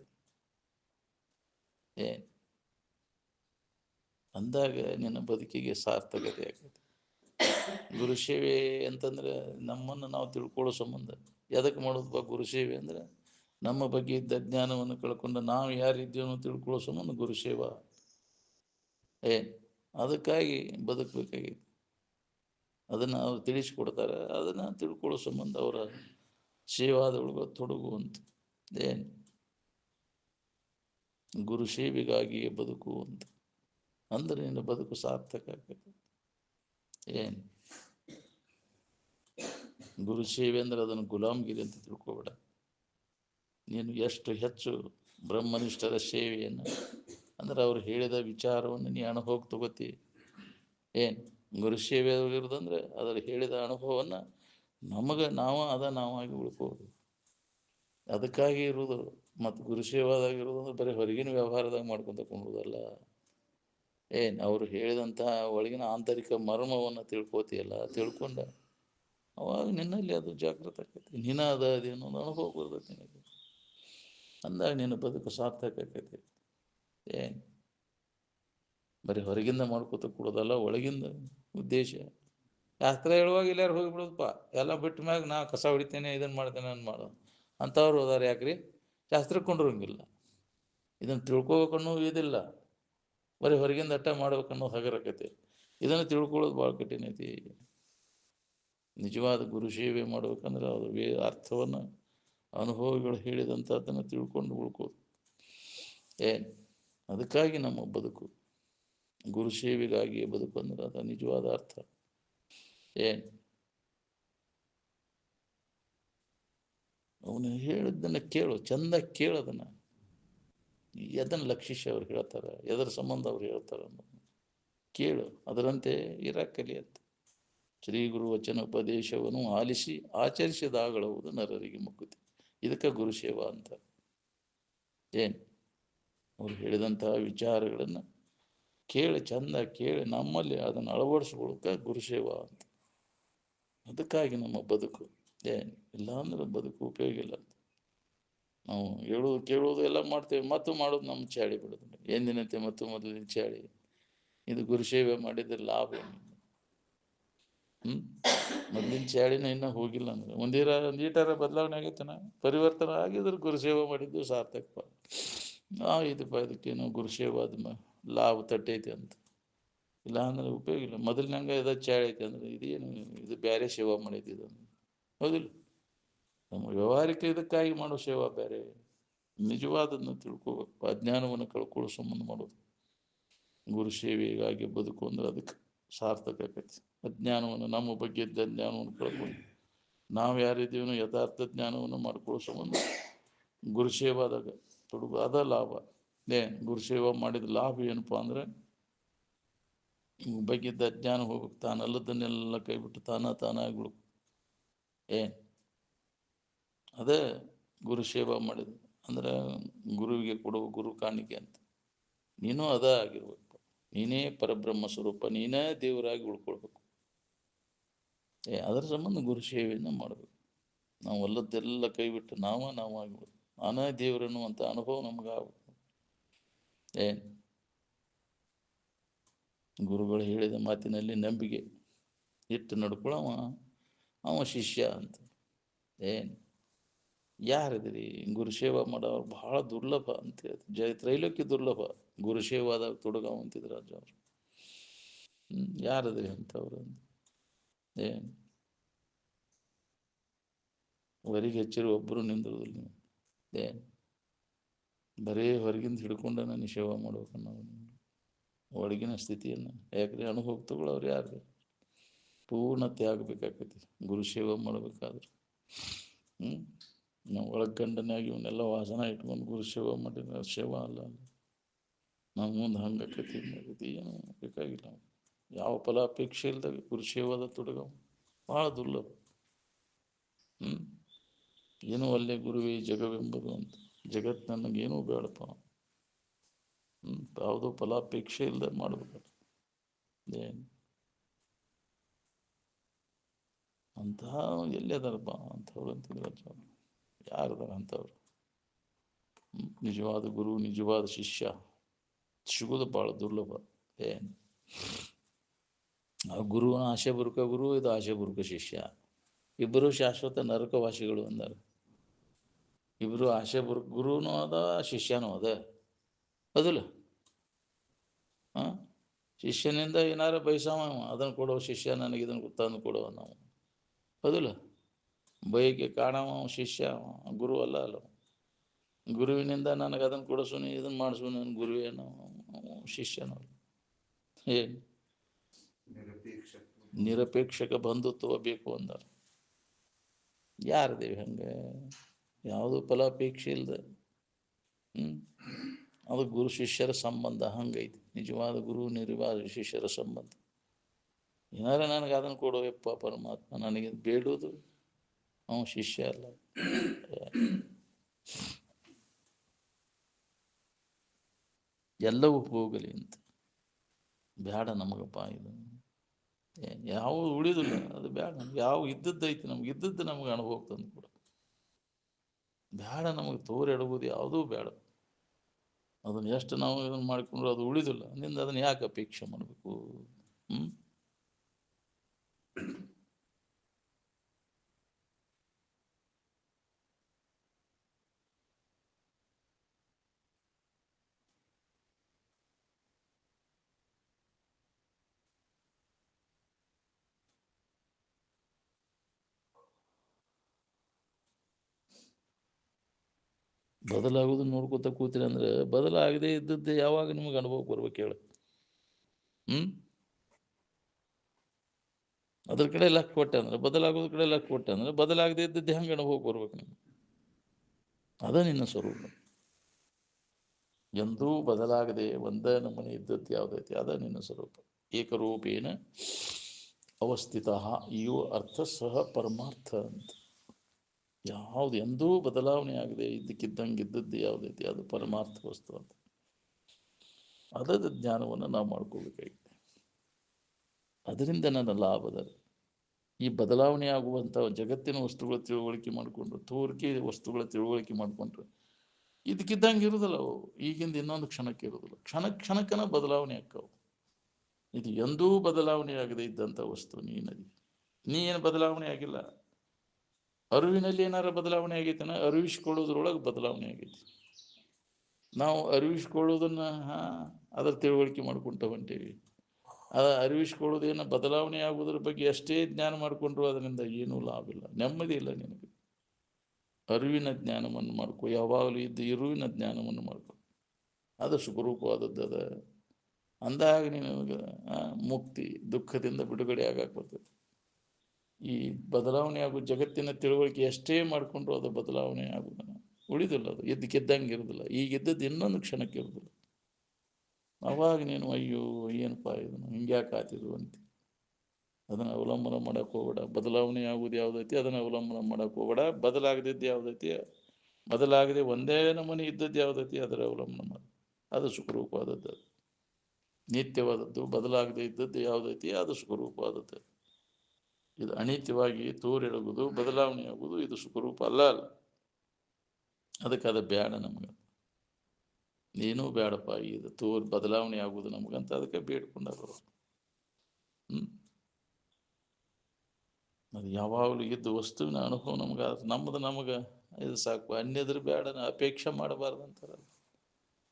ಅಂದಾಗ ನಿನ್ನ ಬದುಕಿಗೆ ಸಾರ್ಥಕತೆ ಆಗ್ತದೆ. ಗುರು ಸೇವೆ ಅಂತಂದ್ರೆ ನಮ್ಮನ್ನು ನಾವು ತಿಳ್ಕೊಳ್ಳೋ ಸಂಬಂಧ. ಎದಕ್ಕೆ ಮಾಡೋದಪ್ಪ ಗುರು ಸೇವೆ ಅಂದ್ರೆ? ನಮ್ಮ ಬಗ್ಗೆ ಇದ್ದ ಜ್ಞಾನವನ್ನು ಕಳ್ಕೊಂಡು ನಾವು ಯಾರಿದ್ದೇವೋ ತಿಳ್ಕೊಳ್ಳೋ ಸಂಬಂಧ ಗುರು ಸೇವಾ. ಅದಕ್ಕಾಗಿ ಬದುಕಬೇಕಾಗಿದೆ. ಅದನ್ನು ಅವ್ರು ತಿಳಿಸ್ಕೊಡ್ತಾರೆ. ಅದನ್ನು ತಿಳ್ಕೊಳ್ಳೋ ಸಂಬಂಧ ಅವರ ಸೇವಾದೊಳಗೆ ತೊಡಗುವಂತ. ಗುರು ಸೇವೆಗಾಗಿಯೇ ಬದುಕುವಂತ ಅಂದ್ರೆ ನಿನ್ನ ಬದುಕು ಸಾರ್ಥಕ ಆಗ್ತದೆ. ಗುರು ಸೇವೆ ಅಂದ್ರೆ ಅದನ್ನು ಗುಲಾಮ್ಗಿರಿ ಅಂತ ತಿಳ್ಕೊಬೇಡ. ನೀನು ಎಷ್ಟು ಹೆಚ್ಚು ಬ್ರಹ್ಮನಿಷ್ಠರ ಸೇವೆಯನ್ನು ಅಂದ್ರೆ ಅವ್ರು ಹೇಳಿದ ವಿಚಾರವನ್ನು ನೀ ಅನುಭವ ತಗೋತಿ. ಗುರು ಸೇವೆ ಇರೋದಂದ್ರೆ ಅದರ ಹೇಳಿದ ಅನುಭವವನ್ನು ನಾವಾಗಿ ಉಳ್ಕೋದು. ಅದಕ್ಕಾಗಿ ಇರುವುದು. ಮತ್ತು ಗುರು ಸೇವಾದಾಗಿರೋದು ಅಂದ್ರೆ ಬರೀ ಹೊರಗಿನ ವ್ಯವಹಾರದಾಗ ಮಾಡ್ಕೊಂತ ಕೊಂಡುದಲ್ಲ. ಅವರು ಹೇಳಿದಂತಹ ಒಳಗಿನ ಆಂತರಿಕ ಮರ್ಮವನ್ನು ತಿಳ್ಕೋತಿಯಲ್ಲ, ತಿಳ್ಕೊಂಡ ಅವಾಗ ನಿನ್ನಲ್ಲಿ ಅದು ಜಾಗೃತ ಆಕೈತಿ. ನೀನ ಅದೇನೋ ಅನುಭವ ಬರ್ತೈತಿ ನಿನಗೆ. ಅಂದಾಗ ನಿನ್ನ ಬದುಕು ಸಾರ್ಥಕ ಆಕೈತಿ. ಬರೀ ಹೊರಗಿಂದ ಮಾಡ್ಕೋತ ಕೊಡೋದಲ್ಲ, ಒಳಗಿಂದ ಉದ್ದೇಶ. ಶಾಸ್ತ್ರ ಹೇಳುವಾಗ ಎಲ್ಲಾರು ಹೋಗಿಬಿಡೋದಪ್ಪ. ಎಲ್ಲ ಬಿಟ್ಟ ಮ್ಯಾಗ ನಾ ಕಸ ಹೊಡಿತೇನೆ, ಇದನ್ನು ಮಾಡ್ತೇನೆ ಮಾಡೋದು ಅಂಥವ್ರು ಹೋದಾರ. ಯಾಕ್ರಿ? ಶಾಸ್ತ್ರಕ್ಕೆ ಕೊಂಡ್ರಂಗಿಲ್ಲ. ಇದನ್ನು ತಿಳ್ಕೊಬೇಕನ್ನೋ ಇದಿಲ್ಲ. ಬರೀ ಹೊರಗಿಂದ ಅಟ್ಟ ಮಾಡ್ಬೇಕನ್ನೋ ಹಗರಕೈತಿ. ಇದನ್ನು ತಿಳ್ಕೊಳ್ಳೋದು ಭಾಳ ಕಠಿಣ ಐತಿ. ನಿಜವಾದ ಗುರು ಸೇವೆ ಮಾಡ್ಬೇಕಂದ್ರೆ ಅದು ಅರ್ಥವನ್ನು ಅನುಭವಿಗಳು ಹೇಳಿದಂಥದ್ದನ್ನು ತಿಳ್ಕೊಂಡು ಉಳ್ಕೋದು. ಅದಕ್ಕಾಗಿ ನಮ್ಮ ಬದುಕು ಗುರು ಸೇವೆಗಾಗಿಯೇ ಬದುಕು ಅಂದ್ರೆ ಅದು ನಿಜವಾದ ಅರ್ಥ. ಅವನು ಹೇಳಿದ್ದನ್ನು ಕೇಳು, ಚಂದ ಕೇಳೋದನ್ನು. ಎದನ್ನು ಲಕ್ಷಿಸಿ ಅವ್ರು ಹೇಳ್ತಾರೆ, ಎದರ ಸಂಬಂಧ ಅವ್ರು ಹೇಳ್ತಾರೆ ಅನ್ನೋದು ಕೇಳು. ಅದರಂತೆ ಇರಕ್ಕಲಿ ಅಂತ. ಶ್ರೀ ಗುರು ವಚನ ಉಪದೇಶವನ್ನು ಆಲಿಸಿ ಆಚರಿಸಿದಾಗಳುವುದು ನರರಿಗೆ ಮುಕ್ತಿ. ಇದಕ್ಕೆ ಗುರು ಸೇವಾ ಅಂತ. ಅವ್ರು ಹೇಳಿದಂತಹ ವಿಚಾರಗಳನ್ನು ಕೇಳಿ, ಚಂದ ಕೇಳಿ ನಮ್ಮಲ್ಲಿ ಅದನ್ನು ಅಳವಡಿಸ್ಕೊಳ್ಳೋಕೆ ಗುರು ಸೇವಾ ಅಂತ. ಅದಕ್ಕಾಗಿ ನಮ್ಮ ಬದುಕು ಇಲ್ಲ ಅಂದ್ರೆ ಬದುಕು ಉಪಯೋಗ ಇಲ್ಲ. ನಾವು ಹೇಳೋದು ಕೇಳೋದು ಎಲ್ಲ ಮಾಡ್ತೇವೆ, ಮತ್ತು ಮಾಡೋದು ನಮ್ಮ ಚಾಳಿ ಬಿಡೋದು. ಎಂದಿನಂತೆ ಮತ್ತು ಮೊದಲಿನ ಚಾಳಿ. ಇದು ಗುರು ಸೇವೆ ಮಾಡಿದ್ರೆ ಲಾಭ ಏನು? ಮೊದಲಿನ ಚಾಳಿನ ಇನ್ನೂ ಹೋಗಿಲ್ಲ ಅಂದ್ರೆ ಒಂದೀಟಾರ ಬದಲಾವಣೆ ಆಗೈತನ, ಪರಿವರ್ತನೆ ಆಗಿದ್ರೆ ಗುರು ಸೇವೆ ಮಾಡಿದ್ದು ಸಾರ್ಥಕಪ್ಪ. ಇದಕ್ಕೇನೋ ಗುರು ಸೇವಾದ ಲಾಭ ತಟ್ಟೈತಿ ಅಂತ. ಇಲ್ಲ ಅಂದ್ರೆ ಉಪಯೋಗ ಇಲ್ಲ. ಮೊದಲಿನಂಗೆ ಇದ ಚಾಳಿ ಐತಿ ಅಂದ್ರೆ ಇದೇನು, ಇದು ಬೇರೆ ಸೇವಾ ಮಾಡೈತಿ ಇದು, ಹೌದಿಲ್ಲ? ನಮ್ಮ ವ್ಯವಹಾರಿಕ ಇದಕ್ಕಾಗಿ ಮಾಡೋ ಸೇವಾ ಬೇರೆ. ನಿಜವಾದನ್ನು ತಿಳ್ಕೋಬೇಕು. ಅಜ್ಞಾನವನ್ನು ಕಳ್ಕೊಳ್ಳೋ ಸಂಬಂಧ ಮಾಡೋದು ಗುರು ಸೇವೆಗಾಗಿ ಬದುಕು ಅಂದ್ರೆ ಅದಕ್ಕೆ ಸಾರ್ಥಕ ಆಕೈತಿ. ಅಜ್ಞಾನವನ್ನು, ನಮ್ಮ ಬಗ್ಗೆ ಇದ್ದ ಜ್ಞಾನವನ್ನು ಕಳ್ಕೊಂಡು ನಾವು ಯಾರಿದ್ದೀವೋ ಯಥಾರ್ಥ ಜ್ಞಾನವನ್ನು ಮಾಡ್ಕೊಳ್ಳೋ ಸಂಬಂಧ ಗುರು ಸೇವಾದಾಗ ತೊಡಗು. ಅದ ಲಾಭ. ಗುರು ಸೇವಾ ಮಾಡಿದ ಲಾಭ ಏನಪ್ಪಾ ಅಂದ್ರೆ ಬಗ್ಗೆ ಇದ್ದ ಅಜ್ಞಾನ ಹೋಗ್ಬೇಕು. ತಾನಲ್ಲದನ್ನೆಲ್ಲ ಕೈ ಬಿಟ್ಟು ತಾನಾಗಿ ಅದೇ ಗುರು ಸೇವಾ ಮಾಡಿದ ಅಂದ್ರೆ ಗುರುವಿಗೆ ಕೊಡುವ ಗುರು ಕಾಣಿಕೆ ಅಂತ. ನೀನು ಅದ ಆಗಿರ್ಬೇಕು. ನೀನೇ ಪರಬ್ರಹ್ಮ ಸ್ವರೂಪ, ನೀನೇ ದೇವರಾಗಿ ಉಳ್ಕೊಳ್ಬೇಕು. ಅದರ ಸಂಬಂಧ ಗುರು ಸೇವೆಯನ್ನು ಮಾಡಬೇಕು. ನಾವು ಅಲ್ಲದ್ದೆಲ್ಲ ಕೈ ಬಿಟ್ಟು ನಾವಾಗಿರ್ಬೇಕು. ನಾನೇ ದೇವರನ್ನುವಂಥ ಅನುಭವ ನಮಗಾಗಬೇಕು. ಗುರುಗಳು ಹೇಳಿದ ಮಾತಿನಲ್ಲಿ ನಂಬಿಕೆ ಇಟ್ಟು ನಡ್ಕೊಳ್ಳವ ಅವ ಶಿಷ್ಯ ಅಂತ. ಯಾರಿದ್ರಿ ಗುರು ಸೇವಾ ಮಾಡೋರು ಬಹಳ ದುರ್ಲಭ ಅಂತ ಹೇಳ್ತಾರೆ. ತ್ರೈಲೋಕ್ಯ ದುರ್ಲಭ ಗುರು ಸೇವಾದಾಗ ತೊಡಗವಂತಿದ್ರು ರಾಜ ಅವರು. ಯಾರದ್ರಿ ಅಂತವ್ರು? ಏನು ಹೊರಗೆ ಹೆಚ್ಚಿರು ಒಬ್ಬರು ನಿಂದಿರೋದಿಲ್ಲ ನೀವು. ಏನು ಬರೀ ಹೊರಗಿಂದ ಹಿಡ್ಕೊಂಡ ನಾನು ಸೇವಾ ಮಾಡ್ಬೇಕು ನಾವು ಒಳಗಿನ ಸ್ಥಿತಿಯನ್ನು. ಯಾಕ್ರಿ ಅನುಭವ ತಗೊಳ್ಳೋರು ಯಾರು ಪೂರ್ಣತೆ ಆಗಬೇಕಾಗೈತಿ ಗುರು ಸೇವೆ ಮಾಡ್ಬೇಕಾದ್ರೆ. ನಾವು ಒಳಗಂಡನಾಗಿ ಇವನ್ನೆಲ್ಲ ವಾಸನ ಇಟ್ಕೊಂಡು ಗುರು ಸೇವೆ ಮಾಡಿದ್ರೆ ಸೇವಾ ಅಲ್ಲ. ನಾವು ಮುಂದೆ ಹಂಗೆ ಆಕೈತಿ ಏನು ಬೇಕಾಗಿಲ್ಲ. ಯಾವ ಫಲಾಪೇಕ್ಷೆ ಇಲ್ದಾಗ ಗುರು ಸೇವಾದ ತೊಡಗ ಭಾಳ ದುರ್ಲಭ. ಏನೋ ಅಲ್ಲೇ ಗುರುವೇ ಜಗವೆಂಬುದು ಅಂತ. ಜಗತ್ತು ನನಗೇನೂ ಬೇಡಪ್ಪ. ಯಾವುದೋ ಫಲಾಪೇಕ್ಷೆ ಇಲ್ಲದೆ ಮಾಡ್ಬೇಕು. ಏನು ಅಂತಹ ಎಲ್ಲಿ ಅದಾರಪ್ಪ ಅಂಥವ್ರು ಅಂತಿದ್ರು. ಯಾರದಾರ ಅಂಥವ್ರು? ನಿಜವಾದ ಗುರು ನಿಜವಾದ ಶಿಷ್ಯ ಸಿಗೋದು ಭಾಳ ದುರ್ಲಭ. ಏನು ಆ ಗುರುವನ ಆಶೆ ಬುರುಕ ಗುರು, ಇದು ಆಶೆ ಬುರುಕ ಶಿಷ್ಯ. ಇಬ್ಬರು ಶಾಶ್ವತ ನರಕವಾಸಿಗಳು ಅಂದಾರ. ಇಬ್ಬರು ಆಶೆ ಬುರುಕ ಗುರುನೂ ಅದ ಶಿಷ್ಯನೂ ಅದ. ಅದಲ್ಲ ಶಿಷ್ಯನಿಂದ ಏನಾರ ಬಯಸವ ಅದನ್ನು ಕೊಡೋ ಶಿಷ್ಯ ನನಗೆ ಇದನ್ನು ತಂದು ಕೊಡೋ ನಾವು. ಹೌದಿಲ್ಲ? ಬೈಕೆ ಕಾಣವ ಶಿಷ್ಯ ಗುರು ಅಲ್ಲ. ಗುರುವಿನಿಂದ ನನಗೆ ಅದನ್ನು ಕೊಡಿಸು ನೀ ಇದನ್ನು ಮಾಡಿಸು ನನ್ನ ಗುರುವೇನೋ ಶಿಷ್ಯನೋ. ಏನು ನಿರಪೇಕ್ಷಕ ಬಂಧುತ್ವ ಬೇಕು ಅಂದಾರ. ಯಾರದೇವಿ ಹಂಗೆ? ಯಾವುದು ಫಲಾಪೇಕ್ಷೆ ಇಲ್ಲದೆ ಅದು ಗುರು ಶಿಷ್ಯರ ಸಂಬಂಧ ಹಂಗೈತಿ. ನಿಜವಾದ ಗುರು ನಿಜವಾದ ಶಿಷ್ಯರ ಸಂಬಂಧ. ಏನಾರ ನನಗೆ ಅದನ್ನು ಕೊಡುವಪ್ಪ ಪರಮಾತ್ಮ, ನನಗೆ ಬೇಡುವುದು ಅವನು ಶಿಷ್ಯ ಅಲ್ಲ. ಎಲ್ಲವೂ ಹೋಗಲಿ ಅಂತ ಬೇಡ ನಮಗಪ್ಪ. ಇದು ಯಾವ ಉಳಿದಿಲ್ಲ ಅದು ಬೇಡ. ನಮ್ಗೆ ಯಾವ ಇದ್ದದ್ದೈತಿ ನಮ್ಗೆ ಇದ್ದದ್ದು ನಮ್ಗೆ ಅನುಭವ ತಂದು ಕೂಡ ಬೇಡ. ನಮಗೆ ತೋರೆಡುವುದು ಯಾವುದೂ ಬೇಡ. ಅದನ್ನು ಎಷ್ಟು ನಾವು ಇದನ್ನು ಮಾಡಿಕೊಂಡ್ರು ಅದು ಉಳಿದಿಲ್ಲ. ನಿಂದ ಅದನ್ನು ಯಾಕೆ ಅಪೇಕ್ಷೆ ಮಾಡಬೇಕು? ಬದಲಾಗೋದು ನೋಡ್ಕೊತ ಕೂತೀರಿ ಅಂದ್ರೆ ಬದಲಾಗದೆ ಇದ್ದದ್ದೇ ಯಾವಾಗ ನಿಮಗೆ ಅನುಭವ ಬರ್ಬೇಕು ಹೇಳ? ಅದ್ರ ಕಡೆ ಲಕ್ ಕೊಟ್ಟೆ ಅಂದ್ರೆ ಬದಲಾಗೋದ್ರ ಕಡೆ ಲಕ್ ಕೊಟ್ಟೆ ಅಂದ್ರೆ ಬದಲಾಗದೆ ಇದ್ದದ್ದೇ ಹಂಗೆ ಅನುಭವ ಬರ್ಬೇಕು ನಿಮ್ಗೆ. ಅದ ನಿನ್ನ ಸ್ವರೂಪ. ಎಂದೂ ಬದಲಾಗದೆ ಒಂದೇ ನಮೂನೆ ಇದ್ದದ್ದು ಯಾವುದೈತಿ ಅದ ನಿನ್ನ ಸ್ವರೂಪ. ಏಕರೂಪೇಣ ಅವಸ್ಥಿತ ಇವು ಅರ್ಥ ಸಹ ಪರಮಾರ್ಥ ಅಂತ. ಯಾವುದು ಎಂದೂ ಬದಲಾವಣೆ ಆಗದೆ ಇದ್ದಕ್ಕಿದ್ದಂಗೆ ಇದ್ದದ್ದು ಯಾವುದೈತಿ ಅದು ಪರಮಾರ್ಥ ವಸ್ತು ಅಂತ. ಅದರ ಜ್ಞಾನವನ್ನು ನಾವು ಮಾಡ್ಕೋಬೇಕಾಗಿದೆ. ಅದರಿಂದ ನನ್ನ ಲಾಭದ ಈ ಬದಲಾವಣೆ ಆಗುವಂಥ ಜಗತ್ತಿನ ವಸ್ತುಗಳ ತಿಳುವಳಿಕೆ ಮಾಡಿಕೊಂಡ್ರು, ತೋರಿಕೆ ವಸ್ತುಗಳ ತಿಳುವಳಿಕೆ ಮಾಡಿಕೊಂಡ್ರು ಇದಕ್ಕಿದ್ದಂಗೆ ಇರೋದಿಲ್ಲ. ಅವು ಈಗಿಂದ ಇನ್ನೊಂದು ಕ್ಷಣಕ್ಕೆ ಇರೋದಿಲ್ಲ. ಕ್ಷಣಕ್ಕನ ಬದಲಾವಣೆ ಆಕ್ಕವು. ಇದು ಎಂದೂ ಬದಲಾವಣೆ ಆಗದೆ ಇದ್ದಂಥ ವಸ್ತು ನೀನದಿ. ನೀ ಏನು ಬದಲಾವಣೆ ಆಗಿಲ್ಲ. ಅರಿವಿನಲ್ಲಿ ಏನಾರ ಬದಲಾವಣೆ ಆಗೈತನ? ಅರಿವಿಸ್ಕೊಳ್ಳೋದ್ರೊಳಗೆ ಬದಲಾವಣೆ ಆಗೈತಿ. ನಾವು ಅರಿವಿಸ್ಕೊಳ್ಳೋದನ್ನ ಅದರ ತಿಳುವಳಿಕೆ ಮಾಡ್ಕೊಂತ ಹೊಂಟೇವಿ. ಅದ ಅರಿವಿಸ್ಕೊಳ್ಳೋದೇನು ಬದಲಾವಣೆ ಆಗುವುದ್ರ ಬಗ್ಗೆ ಎಷ್ಟೇ ಜ್ಞಾನ ಮಾಡಿಕೊಂಡ್ರು ಅದರಿಂದ ಏನೂ ಲಾಭ ಇಲ್ಲ, ನೆಮ್ಮದಿ ಇಲ್ಲ ನಿನಗೆ. ಅರಿವಿನ ಜ್ಞಾನವನ್ನು ಮಾಡ್ಕೊ. ಯಾವಾಗಲೂ ಇರುವಿನ ಜ್ಞಾನವನ್ನು ಮಾಡ್ಕೊ. ಅದು ಸುಖರೂಪವಾದದ್ದು. ಅದ ಅಂದಾಗ ನಿನಗೆ ಮುಕ್ತಿ ದುಃಖದಿಂದ ಬಿಡುಗಡೆ ಆಗಕ್ಕೆ ಬರ್ತದೆ. ಈ ಬದಲಾವಣೆ ಆಗೋ ಜಗತ್ತಿನ ತಿಳುವಳಿಕೆ ಎಷ್ಟೇ ಮಾಡಿಕೊಂಡ್ರು ಅದು ಬದಲಾವಣೆ ಆಗುವುದನ್ನು ಉಳಿದಿಲ್ಲ. ಅದು ಎದ್ದಕ್ಕಿದ್ದಂಗೆ ಇರೋದಿಲ್ಲ. ಈಗಿದ್ದದ್ದು ಇನ್ನೊಂದು ಕ್ಷಣಕ್ಕೆ ಇರೋದಿಲ್ಲ. ಅವಾಗ ನೀನು ಅಯ್ಯೋ ಏನಪ್ಪ ಇದನ್ನು ಹಿಂಗ್ಯಾಕೆ ಆತಿದು ಅಂತ ಅದನ್ನು ಅವಲಂಬನೆ ಮಾಡಕ್ಕೆ ಹೋಗ್ಬೇಡ. ಬದಲಾವಣೆ ಆಗುವುದು ಯಾವುದೈತಿ ಅದನ್ನು ಅವಲಂಬನೆ ಮಾಡಕ್ಕೆ ಹೋಗ್ಬೇಡ. ಬದಲಾಗದಿದ್ದು ಯಾವುದೈತಿ, ಬದಲಾಗದೆ ಒಂದೇ ನಮೂನೆ ಇದ್ದದ್ದು ಯಾವುದೈತಿ ಅದರ ಅವಲಂಬನೆ ಮಾಡಿ. ಅದು ಸುಖರೂಪವಾದದ್ದು, ನಿತ್ಯವಾದದ್ದು. ಬದಲಾಗದೆ ಇದ್ದದ್ದು ಯಾವುದೈತಿ ಅದು ಸುಖರೂಪವಾದದ್ದು. ಇದು ಅನಿತ್ಯವಾಗಿ ತೋರೆಡುವುದು ಬದಲಾವಣೆ ಆಗುವುದು ಇದು ಸುಖರೂಪ ಅಲ್ಲ. ಅದಕ್ಕೆ ಅದು ಬೇಡ ನಮಗೆ. ಏನೂ ಬೇಡಪ್ಪ ಇದು ಬದಲಾವಣೆ ಆಗುವುದು ನಮಗಂತ ಅದಕ್ಕೆ ಬೇಡ್ಕೊಂಡಾರ. ಅದು ಯಾವಾಗಲೂ ಇದ್ದು ವಸ್ತುವಿನ ಅನುಭವ ನಮಗೆ ಇದು ಸಾಕು. ಅನ್ಯದ್ರ ಬೇಡ, ಅಪೇಕ್ಷೆ ಮಾಡಬಾರ್ದು ಅಂತಾರೆ.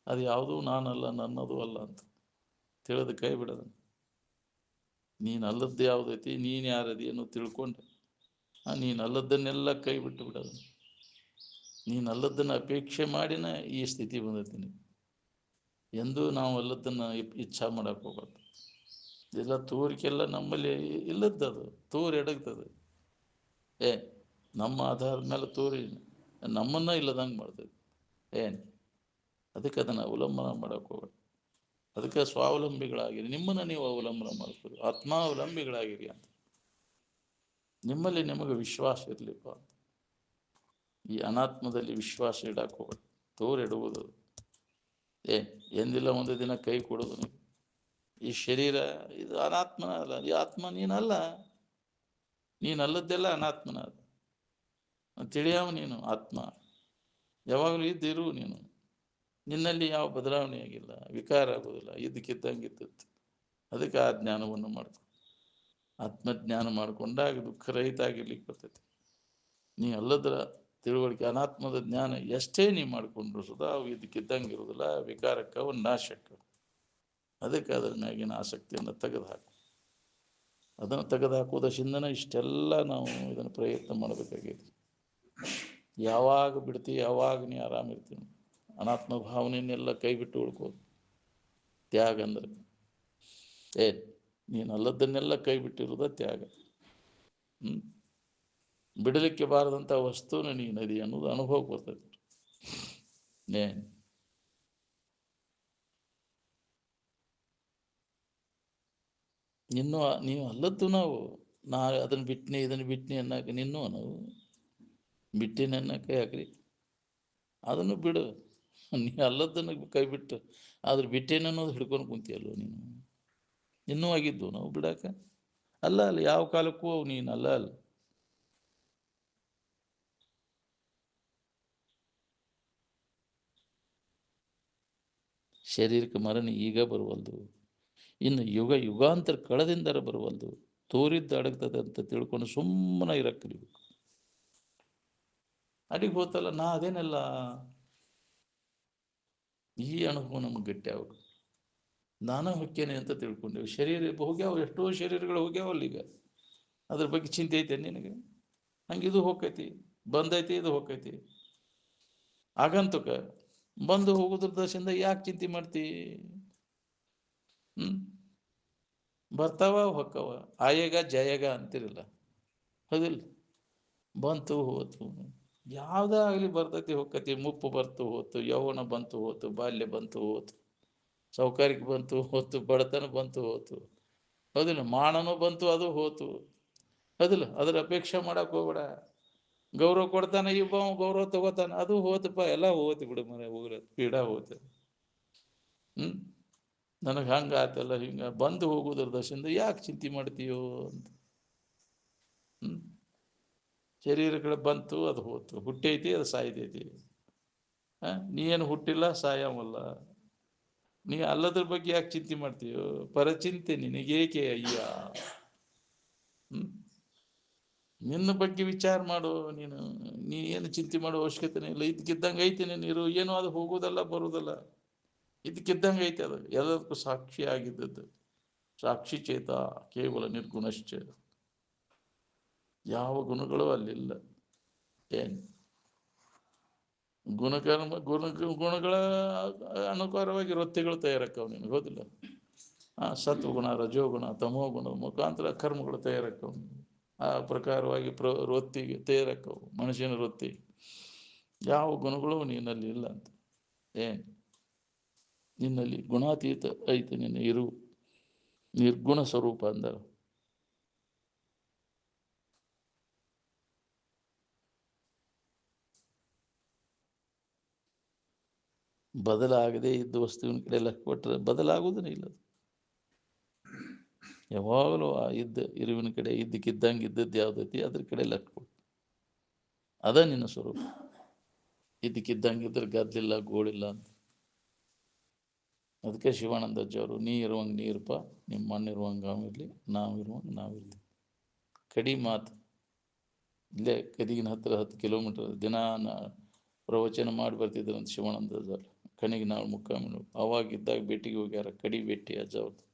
ಅದು ಯಾವುದೂ ನಾನಲ್ಲ, ನನ್ನದು ಅಲ್ಲ ಅಂತ ತಿಳಿದು ಕೈ ಬಿಡೋದು. ನೀನು ಅಲ್ಲದ್ದು ಯಾವುದೈತಿ, ನೀನು ಯಾರದಿ ಅನ್ನೋ ತಿಳ್ಕೊಂಡು ನೀನು ಅಲ್ಲದ್ದನ್ನೆಲ್ಲ ಕೈ ಬಿಟ್ಟು ಬಿಡೋದು. ನೀನು ಅಲ್ಲದ್ದನ್ನು ಅಪೇಕ್ಷೆ ಮಾಡಿನ ಈ ಸ್ಥಿತಿ ಬಂದೈತಿ. ಎಂದೂ ನಾವು ಅಲ್ಲದ್ದನ್ನು ಇಚ್ಛಾ ಮಾಡಕ್ಕೆ ಹೋಗ್ಬಾರ್ದು. ಎಲ್ಲ ತೋರಿಕೆಲ್ಲ ನಮ್ಮಲ್ಲಿ ಇಲ್ಲದ್ದದು, ತೋರಿ ಎಡಗ್ತದೆ. ನಮ್ಮ ಆಧಾರದ ಮೇಲೆ ತೋರಿ ನಮ್ಮನ್ನ ಇಲ್ಲದಂಗೆ ಮಾಡ್ತದೆ. ಅದಕ್ಕೆ ಅದನ್ನು ಅವಲಂಬನ ಮಾಡಕ್ಕೆ ಹೋಗ್ಬೇಡಿ. ಅದಕ್ಕೆ ಸ್ವಾವಲಂಬಿಗಳಾಗಿರಿ. ನಿಮ್ಮನ್ನು ನೀವು ಅವಲಂಬನ ಮಾಡ್ತೀರಿ, ಆತ್ಮಾವಲಂಬಿಗಳಾಗಿರಿ ಅಂತ. ನಿಮ್ಮಲ್ಲಿ ನಿಮಗೆ ವಿಶ್ವಾಸ ಇರಲಿಪ್ಪ ಅಂತ. ಈ ಅನಾತ್ಮದಲ್ಲಿ ವಿಶ್ವಾಸ ಇಡಕ್ಕೆ ಹೋಗ್ಬೇಡಿ. ತೋರಿಡುವುದು ಎಂದಿಲ್ಲ ಒಂದು ದಿನ ಕೈ ಕೊಡೋದು. ನೀವು ಈ ಶರೀರ ಇದು ಅನಾತ್ಮನ ಅಲ್ಲ, ಈ ಆತ್ಮ ನೀನಲ್ಲ. ನೀನಲ್ಲದ್ದೆಲ್ಲ ಅನಾತ್ಮನ ಅದ ತಿಳಿಯವ. ನೀನು ಆತ್ಮ ಯಾವಾಗಲೂ ಇದ್ದಿರು. ನೀನು ನಿನ್ನಲ್ಲಿ ಯಾವ ಬದಲಾವಣೆ ಆಗಿಲ್ಲ, ವಿಕಾರ ಆಗೋದಿಲ್ಲ, ಇದ್ದಕ್ಕಿದ್ದಂಗಿದ್ದದ್ದು. ಅದಕ್ಕೆ ಆ ಜ್ಞಾನವನ್ನು ಮಾಡ್ಕೊ. ಆತ್ಮಜ್ಞಾನ ಮಾಡಿಕೊಂಡಾಗ ದುಃಖರಹಿತ ಆಗಿರ್ಲಿಕ್ಕೆ ಬರ್ತೈತಿ. ನೀ ಅಲ್ಲದ್ರ ತಿಳುವಳಿಕೆ ಅನಾತ್ಮದ ಜ್ಞಾನ ಎಷ್ಟೇ ನೀ ಮಾಡಿಕೊಂಡ್ರು ಸುಧಾ ಅವು ಇದಕ್ಕಿದ್ದಂಗೆ ಇರೋದಿಲ್ಲ, ವಿಕಾರಕ್ಕವು ನಾಶಕ್ಕೆ. ಅದಕ್ಕೆ ಅದರ ಮ್ಯಾಗಿನ ಆಸಕ್ತಿಯನ್ನು ತೆಗೆದುಹಾಕು. ಅದನ್ನು ತೆಗೆದುಹಾಕೋದಶಿಂದನೇ ಇಷ್ಟೆಲ್ಲ ನಾವು ಇದನ್ನು ಪ್ರಯತ್ನ ಮಾಡಬೇಕಾಗೈತಿ. ಯಾವಾಗ ಬಿಡ್ತೀವಿ, ಯಾವಾಗ ನೀ ಆರಾಮಿರ್ತೀವಿ. ಅನಾತ್ಮ ಭಾವನೆಯನ್ನೆಲ್ಲ ಕೈ ಬಿಟ್ಟು ಉಳ್ಕೋದು ತ್ಯಾಗ. ಅಂದ್ರೆ ನೀನು ಅಲ್ಲದನ್ನೆಲ್ಲ ಕೈ ಬಿಟ್ಟಿರೋದ ತ್ಯಾಗ. ಬಿಡಲಿಕ್ಕೆ ಬಾರದಂಥ ವಸ್ತುನ ನೀನದಿ ಅನ್ನೋದು ಅನುಭವ ಬರ್ತೈತಿ. ಇನ್ನೂ ನೀವು ಅಲ್ಲದ್ದು ನಾ ಅದನ್ನು ಬಿಟ್ಟನೆ ಇದನ್ನು ಬಿಟ್ಟನೆ ಅನ್ನಕ್ಕೆ ನಿನ್ನೂ ನಾವು ಬಿಟ್ಟಿನ ಅನ್ನಕ್ಕೆ ಯಾಕ್ರಿ? ಅದನ್ನು ಬಿಡು. ನೀ ಅಲ್ಲದನ್ನು ಕೈ ಬಿಟ್ಟು ಆದ್ರೆ ಬಿಟ್ಟೇನ ಅನ್ನೋದು ಹಿಡ್ಕೊಂಡು ಕುಂತಿಯಲ್ಲೋ ನೀನು. ಇನ್ನೂ ಆಗಿದ್ದು ನಾವು ಬಿಡಾಕ ಅಲ್ಲ. ಅಲ್ಲ ಯಾವ ಕಾಲಕ್ಕೂ ಅವು ನೀನು ಅಲ್ಲ. ಶರೀರಕ್ಕೆ ಮರಣ ಈಗ ಬರುವಲ್ದು, ಇನ್ನು ಯುಗ ಯುಗಾಂತರ ಕಳೆದಿಂದರ ಬರುವಲ್ದು. ತೋರಿದ್ದು ಅಡಗ್ತದೆ ಅಂತ ತಿಳ್ಕೊಂಡು ಸುಮ್ಮನೆ ಇರಕ್ಕೆ ಕಲಿಬೇಕು. ಅಡಿಗೆ ಹೋತಲ್ಲ ನಾ ಅದೇನೆಲ್ಲ ಈ ಅನುಭವ ನಮಗೆ ಗಟ್ಟಿ ಆಗ ನಾನೇ ಹೊಕ್ಕೇನೆ ಅಂತ ತಿಳ್ಕೊಂಡೆವು. ಶರೀರ ಹೋಗ್ಯಾವ, ಎಷ್ಟೋ ಶರೀರಗಳು ಹೋಗ್ಯಾವಲ್ಲ ಈಗ. ಅದ್ರ ಬಗ್ಗೆ ಚಿಂತೆ ಐತೆ ನಿನಗೆ? ಹಂಗೆ ಇದು ಹೋಗ್ತೈತಿ, ಬಂದೈತಿ, ಇದು ಹೋಗ್ತೈತಿ. ಆಗಂತುಕ ಬಂದು ಹೋಗೋದ್ರ ದಶಿಂದ ಯಾಕೆ ಚಿಂತೆ ಮಾಡ್ತಿ? ಬರ್ತಾವ ಹೊಕ್ಕವ, ಆಯಗ ಜಯಗ ಅಂತಿರಲ್ಲ, ಹೌದಿಲ್ಲ? ಬಂತು ಹೋತು, ಯಾವುದೇ ಆಗಲಿ ಬರ್ತೈತಿ ಹೋಗ್ತೈತಿ. ಮುಪ್ಪು ಬರ್ತು ಹೋತು, ಯೌವನ ಬಂತು ಹೋತು, ಬಾಲ್ಯ ಬಂತು ಹೋತು, ಸೌಕರ್ಯಕ್ಕೆ ಬಂತು ಹೋತು, ಬಡತನ ಬಂತು ಹೋತು, ಹೌದಿಲ್ಲ? ಮಾನನೂ ಬಂತು, ಅದು ಹೋತು, ಹೌದಿಲ್ಲ? ಅದ್ರ ಅಪೇಕ್ಷೆ ಮಾಡಕ್ಕೆ ಹೋಗ್ಬೇಡ. ಗೌರವ ಕೊಡ್ತಾನೆ ಇಬ್ಬ, ಗೌರವ ತಗೋತಾನೆ, ಅದು ಹೋತಪ್ಪ, ಎಲ್ಲ ಹೋತು ಬಿಡು ಮನೆ, ಹೋಗ್ರ ಪೀಡ ಹೋತು. ನನಗೆ ಹಂಗೆ ಆತಲ್ಲ, ಹಿಂಗೆ ಬಂದು ಹೋಗೋದ್ರ ದಶಿಂದ ಯಾಕೆ ಚಿಂತೆ ಮಾಡ್ತೀಯೋ ಅಂತ. ಶರೀರಗಳು ಬಂತು, ಅದು ಹೋತು, ಹುಟ್ಟೈತಿ, ಅದು ಸಾಯ್ತೈತಿ. ನೀ ಏನು ಹುಟ್ಟಿಲ್ಲ, ಸಾಯವಲ್ಲ. ನೀ ಅಲ್ಲದ್ರ ಬಗ್ಗೆ ಯಾಕೆ ಚಿಂತೆ ಮಾಡ್ತೀಯೋ? ಪರಚಿಂತೆ ನಿನಗೇಕೆ ಅಯ್ಯ? ನಿನ್ನ ಬಗ್ಗೆ ವಿಚಾರ ಮಾಡು. ನೀ ಏನು ಚಿಂತೆ ಮಾಡೋ ಅವಶ್ಯಕತೆನೇ ಇಲ್ಲ. ಇದಕ್ಕಿದ್ದಂಗೆ ಐತಿ ನೀರು, ಏನೋ ಅದು ಹೋಗೋದಲ್ಲ ಬರೋದಲ್ಲ, ಇದಕ್ಕಿದ್ದಂಗೆ ಐತೆ. ಅದು ಎಲ್ಲದಕ್ಕೂ ಸಾಕ್ಷಿ ಆಗಿದ್ದದ್ದು. ಸಾಕ್ಷಿ ಚೇತ ಕೇವಲ ನಿರ್ಗುಣಶ್ಚ. ಯಾವ ಗುಣಗಳು ಅಲ್ಲಿಲ್ಲ. ಗುಣಗಳ ಅನುಕಾರವಾಗಿ ವೃತ್ತಿಗಳು ತಯಾರಕ್ಕವು ನಿನಗೆ, ಹೋದಿಲ್ಲ? ಸತ್ವಗುಣ, ರಜೋಗುಣ, ತಮೋಗುಣದ ಮುಖಾಂತರ ಕರ್ಮಗಳು ತಯಾರಕ್ಕವು. ಆ ಪ್ರಕಾರವಾಗಿ ವೃತ್ತಿಗೆ ತಯಾರಕ್ಕವು, ಮನುಷ್ಯನ ವೃತ್ತಿ. ಯಾವ ಗುಣಗಳು ನಿನ್ನಲ್ಲಿ ಇಲ್ಲ ಅಂತ. ನಿನ್ನಲ್ಲಿ ಗುಣಾತೀತ ಐತೆ. ನಿನ್ನ ನಿರ್ಗುಣ ಸ್ವರೂಪ ಅಂದ. ಬದಲಾಗದೆ ಇದ್ದ ವಸ್ತುವಿನ ಕಡೆ ಲಕ್ಷ್ಯ ಕೊಟ್ಟರೆ ಬದಲಾಗುವುದೂ ಇಲ್ಲ. ಯಾವಾಗಲೂ ಆ ಇರುವಿನ ಕಡೆ ಇದ್ದಕ್ಕಿದ್ದಂಗೆ ಇದ್ದದ್ದು ಯಾವುದೈತಿ ಅದ್ರ ಕಡೆ ಲಕ್ಷ್ಯ ಕೊಟ್ಟು, ಅದ ನಿನ್ನ ಸ್ವರೂಪ. ಇದ್ದಕ್ಕಿದ್ದಂಗಿದ್ರೆ ಗದ್ಲಿಲ್ಲ, ಗೋಳಿಲ್ಲ ಅಂತ. ಅದಕ್ಕೆ ಶಿವಾನಂದಜ್ಜವರು, ನೀ ಇರುವಂಗೆ ನೀರಪ್ಪ, ನಿಮ್ಮ ಮಣ್ಣಿರುವಂಗೆ ಅವಿರಲಿ, ನಾವಿರುವಂಗೆ ನಾವಿರ್ತೀವಿ. ಕಡಿ ಮಾತು. ಇಲ್ಲೇ ಗದಗಿನ ಹತ್ರ 10 ಕಿಲೋಮೀಟರ್ ದಿನ ಪ್ರವಚನ ಮಾಡಿ ಬರ್ತಿದ್ರಂತ ಶಿವಾನಂದಜ್ಜರು. ಕಣಿಗೆ ನಾವು ಮುಕ್ಕಾಮಿನ ಅವಾಗಿದ್ದಾಗ ಭೇಟಿಗೆ ಹೋಗ್ಯಾರ. ಕಡಿ ಭೇಟಿ ಅಜ್ಜ ಅವ್ರದ್ದು.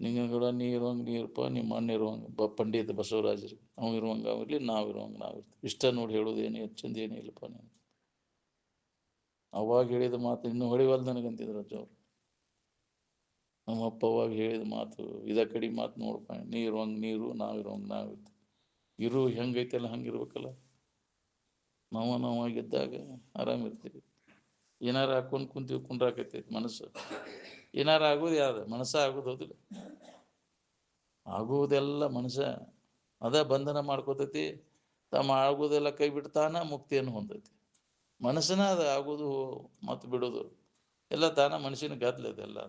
ನಿಂಗೆ ಕೂಡ ನೀ ಇರುವಂಗೆ ನೀ ಇರಪ್ಪ, ನಿಮ್ಮ ಅಣ್ಣ ಇರುವಂಗೆ ಪಂಡಿತ ಬಸವರಾಜರಿಗೆ ಅವ್ನು ಇರುವಂಗೆ ಅವಿರಲಿ, ನಾವು ಇರುವಂಗೆ ನಾವು ಇರ್ತೀವಿ. ಇಷ್ಟ ನೋಡಿ ಹೇಳೋದೇನು ಹೆಚ್ಚಿಂದ ಏನೂ ಇಲ್ಲಪ್ಪ. ನೀನು ಅವಾಗ ಹೇಳಿದ ಮಾತು ಇನ್ನೂ ಹೊಳಿವಲ್ದು ನನಗಂತಿದ್ರು ಅಜ್ಜ ಅವರು. ನಮ್ಮಪ್ಪ ಅವಾಗ ಹೇಳಿದ ಮಾತು ಇದ ಕಡೆ ಮಾತು ನೋಡಪ್ಪ, ನೀ ಇರುವಂಗೆ ನೀರು, ನಾವು ಇರುವಂಗೆ ನಾವು ಇರ್ತೀವಿ. ಇರು ಹೆಂಗೈತಲ್ಲ ಹಂಗಿರ್ಬೇಕಲ್ಲ. ನಾವಾಗಿದ್ದಾಗ ಆರಾಮಿರ್ತೀವಿ. ಏನಾರ ಹಾಕೊಂಡು ಕುಂತೀವಿ ಕುಂಡ್ರಾಕೈತಿ ಮನಸ್ಸು. ಏನಾರ ಆಗೋದು ಯಾವ್ದು ಮನಸ್ಸ ಆಗೋದು, ಹೌದಿಲ್ಲ? ಆಗುವುದೆಲ್ಲ ಮನುಷ್ಯ ಅದ ಬಂಧನ ಮಾಡ್ಕೋತೈತಿ. ತಮ್ಮ ಆಗುವುದೆಲ್ಲ ಕೈ ಬಿಡ್ತಾನ ಮುಕ್ತಿಯನ್ನು ಹೊಂದೈತಿ. ಮನಸ್ಸನ ಅದು ಆಗೋದು ಮತ್ತು ಬಿಡೋದು ಎಲ್ಲ ತಾನ ಮನುಷ್ಯನ ಗದ್ಲದೆಲ್ಲ.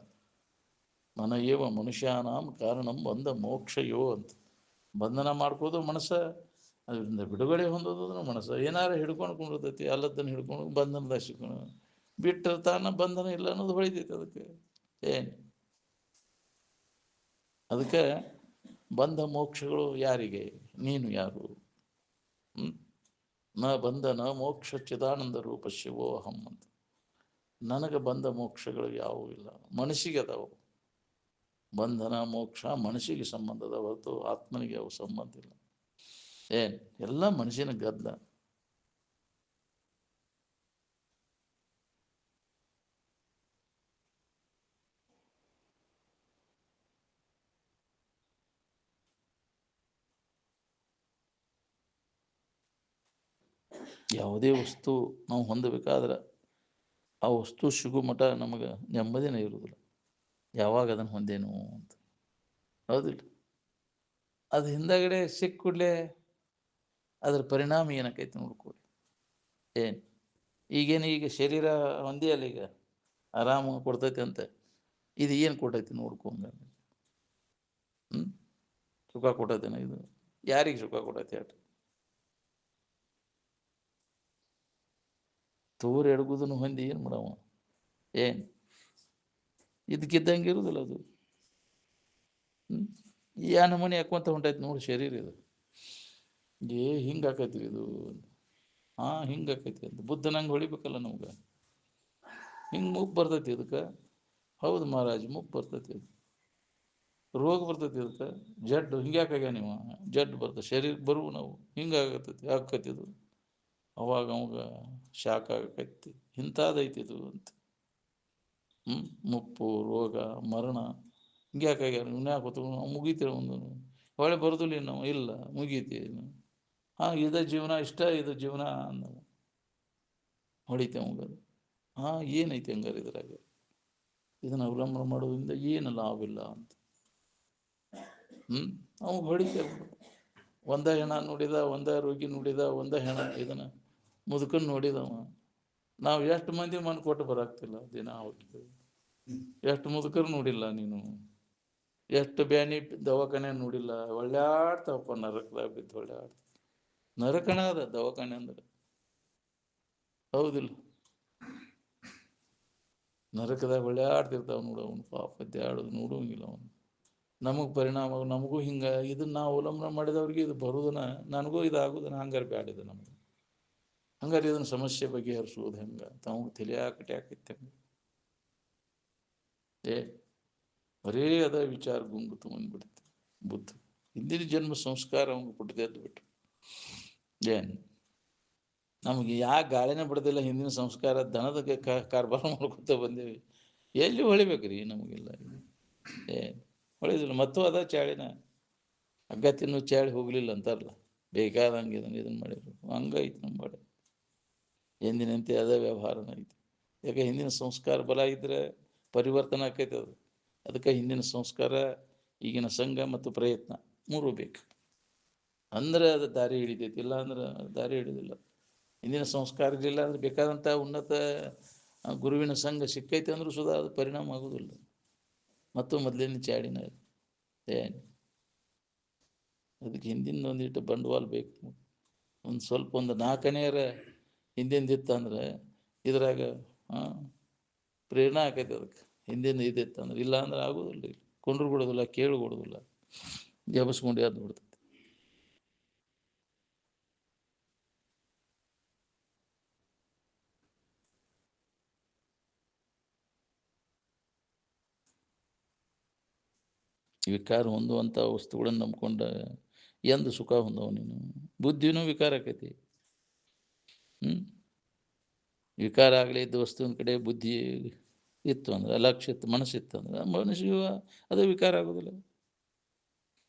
ಮನ ಏವ ಮನುಷ್ಯಾನಾಂ ಕಾರಣಂ ಬಂಧ ಮೋಕ್ಷಯೋ ಅಂತ. ಬಂಧನ ಮಾಡ್ಕೋದು ಮನಸ್ಸ, ಅದರಿಂದ ಬಿಡುಗಡೆ ಹೊಂದೋದು ಮನಸ್ಸ. ಏನಾರ ಹಿಡ್ಕೊಂಡು ಕುಂಡಿರ್ತೈತಿ, ಅಲ್ಲದನ್ನು ಹಿಡ್ಕೊಂಡು ಬಂಧನದಾಗ ಸಿಕ್ಕೊಂಡು ಬಿಟ್ಟಿರ್ತಾನ, ಬಂಧನ ಇಲ್ಲ ಅನ್ನೋದು ಹೊಳಿತೈತಿ ಅದಕ್ಕೆ. ಏನು ಅದಕ್ಕೆ ಬಂಧ ಮೋಕ್ಷಗಳು ಯಾರಿಗೆ? ನೀನು ಯಾರು? ನ ಬಂಧನ ಮೋಕ್ಷ ಚಿದಾನಂದ ರೂಪ ಶಿವೋ ಅಹಂ ಅಂತ. ನನಗೆ ಬಂಧ ಮೋಕ್ಷಗಳು ಯಾವುವು ಇಲ್ಲ, ಮನಸ್ಸಿಗೆ ಅದಾವು. ಬಂಧನ ಮೋಕ್ಷ ಮನಸ್ಸಿಗೆ ಸಂಬಂಧದ ಹೊರತು ಆತ್ಮನಿಗೆ ಅವು ಸಂಬಂಧ ಇಲ್ಲ. ಏನು ಎಲ್ಲ ಮನುಷ್ಯನ ಗದ್ದಲ. ಯಾವುದೇ ವಸ್ತು ನಾವು ಹೊಂದಬೇಕಾದ್ರೆ ಆ ವಸ್ತು ಸಿಗೋ ಮಠ ನಮಗೆ ನೆಮ್ಮದಿನೇ ಇರುವುದಿಲ್ಲ. ಯಾವಾಗ ಅದನ್ನು ಹೊಂದೇನು ಅಂತ, ಹೌದಿಲ್ಲ? ಅದು ಹಿಂದಗಡೆ ಸಿಕ್ಕ ಕೂಡಲೇ ಅದ್ರ ಪರಿಣಾಮ ಏನಕ್ಕೈತೆ ನೋಡ್ಕೊಳ್ಳಿ. ಏನು ಈಗೇನು ಈಗ ಶರೀರ ಹೊಂದಿಯಲ್ಲ, ಈಗ ಆರಾಮ ಕೊಡ್ತೈತಿ ಅಂತ. ಇದು ಏನು ಕೊಟ್ಟೈತಿ ನೋಡ್ಕೊಂಗ. ಸುಖ ಕೊಟ್ಟೈತೇನ? ಇದು ಯಾರಿಗೆ ಸುಖ ಕೊಟ್ಟೈತಿ? ಅಟ್ ತೋರು ಎಡಗುದನ್ನು ಹೊಂದಿ ಏನು ಮಾಡವ? ಏನು ಇದಕ್ಕಿದ್ದಂಗೆ ಇರುವುದಿಲ್ಲ ಅದು. ಯಾ ನಮೂನೆ ಯಾಕೊಂತ ಹೊಂಟೈತಿ ನೋಡಿ ಶರೀರ ಇದು. ಹಿಂಗೆ ಆಕೈತಿ ಇದು. ಹಿಂಗೆ ಆಕೈತಿ ಅಂತ ಬುದ್ಧನಂಗೆ ಹೊಳಿಬೇಕಲ್ಲ ನಮ್ಗೆ. ಹಿಂಗೆ ಮುಪ್ಪು ಬರ್ತೈತಿ ಇದಕ್ಕೆ. ಹೌದು ಮಹಾರಾಜ್, ಮುಪ್ಪು ಬರ್ತೈತಿ. ಅದು ರೋಗ ಬರ್ತೈತಿ ಇದಕ್ಕೆ. ಜಡ್ಡು ಹಿಂಗ್ಯಾಕಾಗ್ಯ ನೀವು? ಜಡ್ಡು ಬರ್ತದೆ ಶರೀರಕ್ಕೆ ಬರುವ ನಾವು ಹಿಂಗಾಗತ್ತೈತಿ ಆಕೈತಿದು. ಅವಾಗ ಅವಾಗ ಶಾಕ್ ಆಗಕೈತಿ, ಇಂಥದ್ದೈತಿದು ಅಂತ. ಮುಪ್ಪು, ರೋಗ, ಮರಣ ಹಿಂಗ್ಯಾಕಾಗ್ಯಾರ? ಇನ್ಯಾಕೆ ಗೊತ್ತು ಮುಗೀತಿ ಒಂದು ಹೊಳೆ ಬರೋದಿಲ್ಲ ನಾವು. ಇಲ್ಲ ಮುಗೀತಿ. ಇದ ಜೀವನ ಇಷ್ಟ, ಇದು ಜೀವನ ಅಂದ ಹೊಡಿತೆ ಅವಂಗದು. ಏನೈತಿ ಹಂಗಾರೆ ಇದ್ರಾಗ? ಇದನ್ನು ಅವಲಂಬನೆ ಮಾಡೋದ್ರಿಂದ ಏನು ಲಾಭ ಇಲ್ಲ ಅಂತ. ಅವಾಗ ಹೊಡಿತೇವೆ. ಒಂದ ಹೆಣ ನೋಡಿದ, ಒಂದ ರೋಗಿ ನೋಡಿದ, ಒಂದ ಹೆಣ ಇದನ್ನ ಮುದುಕನ್ ನೋಡಿದವ. ನಾವು ಎಷ್ಟು ಮಂದಿ ಮನ್ ಕೊಟ್ಟು ಬರಾಕ್ತಿಲ್ಲ ದಿನ ಹೋಗ್ತೀವಿ. ಎಷ್ಟು ಮುದುಕರು ನೋಡಿಲ್ಲ ನೀನು? ಎಷ್ಟು ಬ್ಯಾನಿ ದವಾಖಾನೆ ನೋಡಿಲ್ಲ? ಒಳ್ಳೆಯಾಡ್ತಾವಪ್ಪ ನರಕದಾಗ ಬಿದ್ದು ಒಳ್ಳೆಯಾಡ್ತ. ನರಕಣ ಅದ ದವಾಖಾನೆ ಅಂದ್ರೆ, ಹೌದಿಲ್ಲ? ನರಕದಾಗ ಒಳ್ಳೆಯಾಡ್ತಿರ್ತಾವ ನೋಡು. ಅವನು ಪಾಪ ಆಡೋದು ನೋಡುವಂಗಿಲ್ಲ ಅವನು. ನಮಗೆ ಪರಿಣಾಮ, ನಮಗೂ ಹಿಂಗೆ ಇದನ್ನ ನಾವು ಅವಲಂಬನೆ ಮಾಡಿದವ್ರಿಗೆ ಇದು ಬರೋದನ್ನ, ನನಗೂ ಇದಾಗೋದನ್ನ ಹಂಗಾರೆ ಬ್ಯಾಡಿದೆ ನಮಗೆ. ಹಂಗಾರೆ ಇದನ್ನ ಸಮಸ್ಯೆ ಬಗೆಹರಿಸುವುದು ಹೆಂಗೆ? ತಾವು ತಿಳಿಯಾಕಟ್ಟಿ ಆಕೈತೆ. ಬರೇ ಅದ ವಿಚಾರ ಗುಂಗು ತೊಗೊಂಡ್ಬಿಡುತ್ತೆ ಬುದ್ಧ. ಹಿಂದಿನ ಜನ್ಮ ಸಂಸ್ಕಾರ ಅವ್ನಿಗೆ ಬಿಟ್ಟದೆ ಬಿಟ್ಟು. ಏನು ನಮಗೆ ಗಾಳಿನೇ ಬಿಡೋದಿಲ್ಲ. ಹಿಂದಿನ ಸಂಸ್ಕಾರ ದನದ ಕಾರ್ಬಾರ ಮಾಡ್ಕೊತ ಬಂದೇವಿ. ಎಲ್ಲಿ ಹೊಳಿಬೇಕ್ರಿ ನಮಗೆಲ್ಲ? ಹೊಳಿದಿಲ್ಲ. ಮತ್ತು ಅದ ಚಾಳಿನ ಹಗ್ಗ ತಿನ್ನು ಚಾಳಿ ಹೋಗ್ಲಿಲ್ಲ ಅಂತಾರಲ್ಲ, ಬೇಕಾದಂಗೆ ಇದನ್ನು ಮಾಡಿದ್ರು. ಹಂಗೈತಿ ನಮ್ಮ ಬಾಳೆ. ಎಂದಿನಂತೆ ಅದ ವ್ಯವಹಾರನ ಐತಿ. ಯಾಕೆ ಹಿಂದಿನ ಸಂಸ್ಕಾರ ಬಲ ಇದ್ರೆ ಪರಿವರ್ತನೆ ಆಕೈತೆ ಅದು. ಅದಕ್ಕೆ ಹಿಂದಿನ ಸಂಸ್ಕಾರ, ಈಗಿನ ಸಂಘ ಮತ್ತು ಪ್ರಯತ್ನ ಮೂರು ಬೇಕು. ಅಂದ್ರೆ ಅದು ದಾರಿ ಹಿಡಿತೈತಿ, ಇಲ್ಲ ಅಂದ್ರೆ ದಾರಿ ಹಿಡಿದಿಲ್ಲ. ಹಿಂದಿನ ಸಂಸ್ಕಾರ ಇರಲಿಲ್ಲ ಅಂದ್ರೆ ಬೇಕಾದಂಥ ಉನ್ನತ ಗುರುವಿನ ಸಂಘ ಸಿಕ್ಕೈತೆ ಅಂದ್ರೂ ಸುಧಾ ಅದು ಪರಿಣಾಮ ಆಗೋದಿಲ್ಲ. ಮತ್ತು ಮೊದಲಿನ ಚಾಡಿನ ಏನು. ಅದಕ್ಕೆ ಹಿಂದಿನ ಒಂದಿಟ್ಟು ಬಂಡವಾಳ ಬೇಕು. ಒಂದು ಸ್ವಲ್ಪ ಒಂದು 4 ಆನೆಯರ ಹಿಂದಿಂದಿತ್ತಂದ್ರೆ ಇದ್ರಾಗ ಪ್ರೇರಣೆ ಆಕೈತೆ ಅದಕ್ಕೆ. ಹಿಂದಿಂದ ಇದಿತ್ತು ಅಂದ್ರೆ, ಇಲ್ಲ ಅಂದ್ರೆ ಆಗೋದಿಲ್ಲ. ಕೊಂಡ್ರು ಕೊಡೋದಿಲ್ಲ, ಕೇಳು ಕೊಡೋದಿಲ್ಲ, ಜಬಸ್ಕೊಂಡು ಯಾವ್ದು ಬಿಡ್ತೈತಿ. ವಿಕಾರ ಹೊಂದುವಂಥ ವಸ್ತುಗಳನ್ನು ನಂಬ್ಕೊಂಡ ಎಂದು ಸುಖ ಹೊಂದವ ನೀನು. ಬುದ್ಧಿನೂ ವಿಕಾರ ಆಕೈತಿ. ವಿಕಾರ ಆಗಲಿದ್ದ ವಸ್ತುವಿನ ಕಡೆ ಬುದ್ಧಿ ಇತ್ತು ಅಂದ್ರೆ, ಲಕ್ಷ್ಯ ಇತ್ತು, ಮನಸ್ಸಿತ್ತು ಅಂದ್ರೆ ಮನುಷ್ಯಗೂ ಅದು ವಿಕಾರ ಆಗೋದಿಲ್ಲ.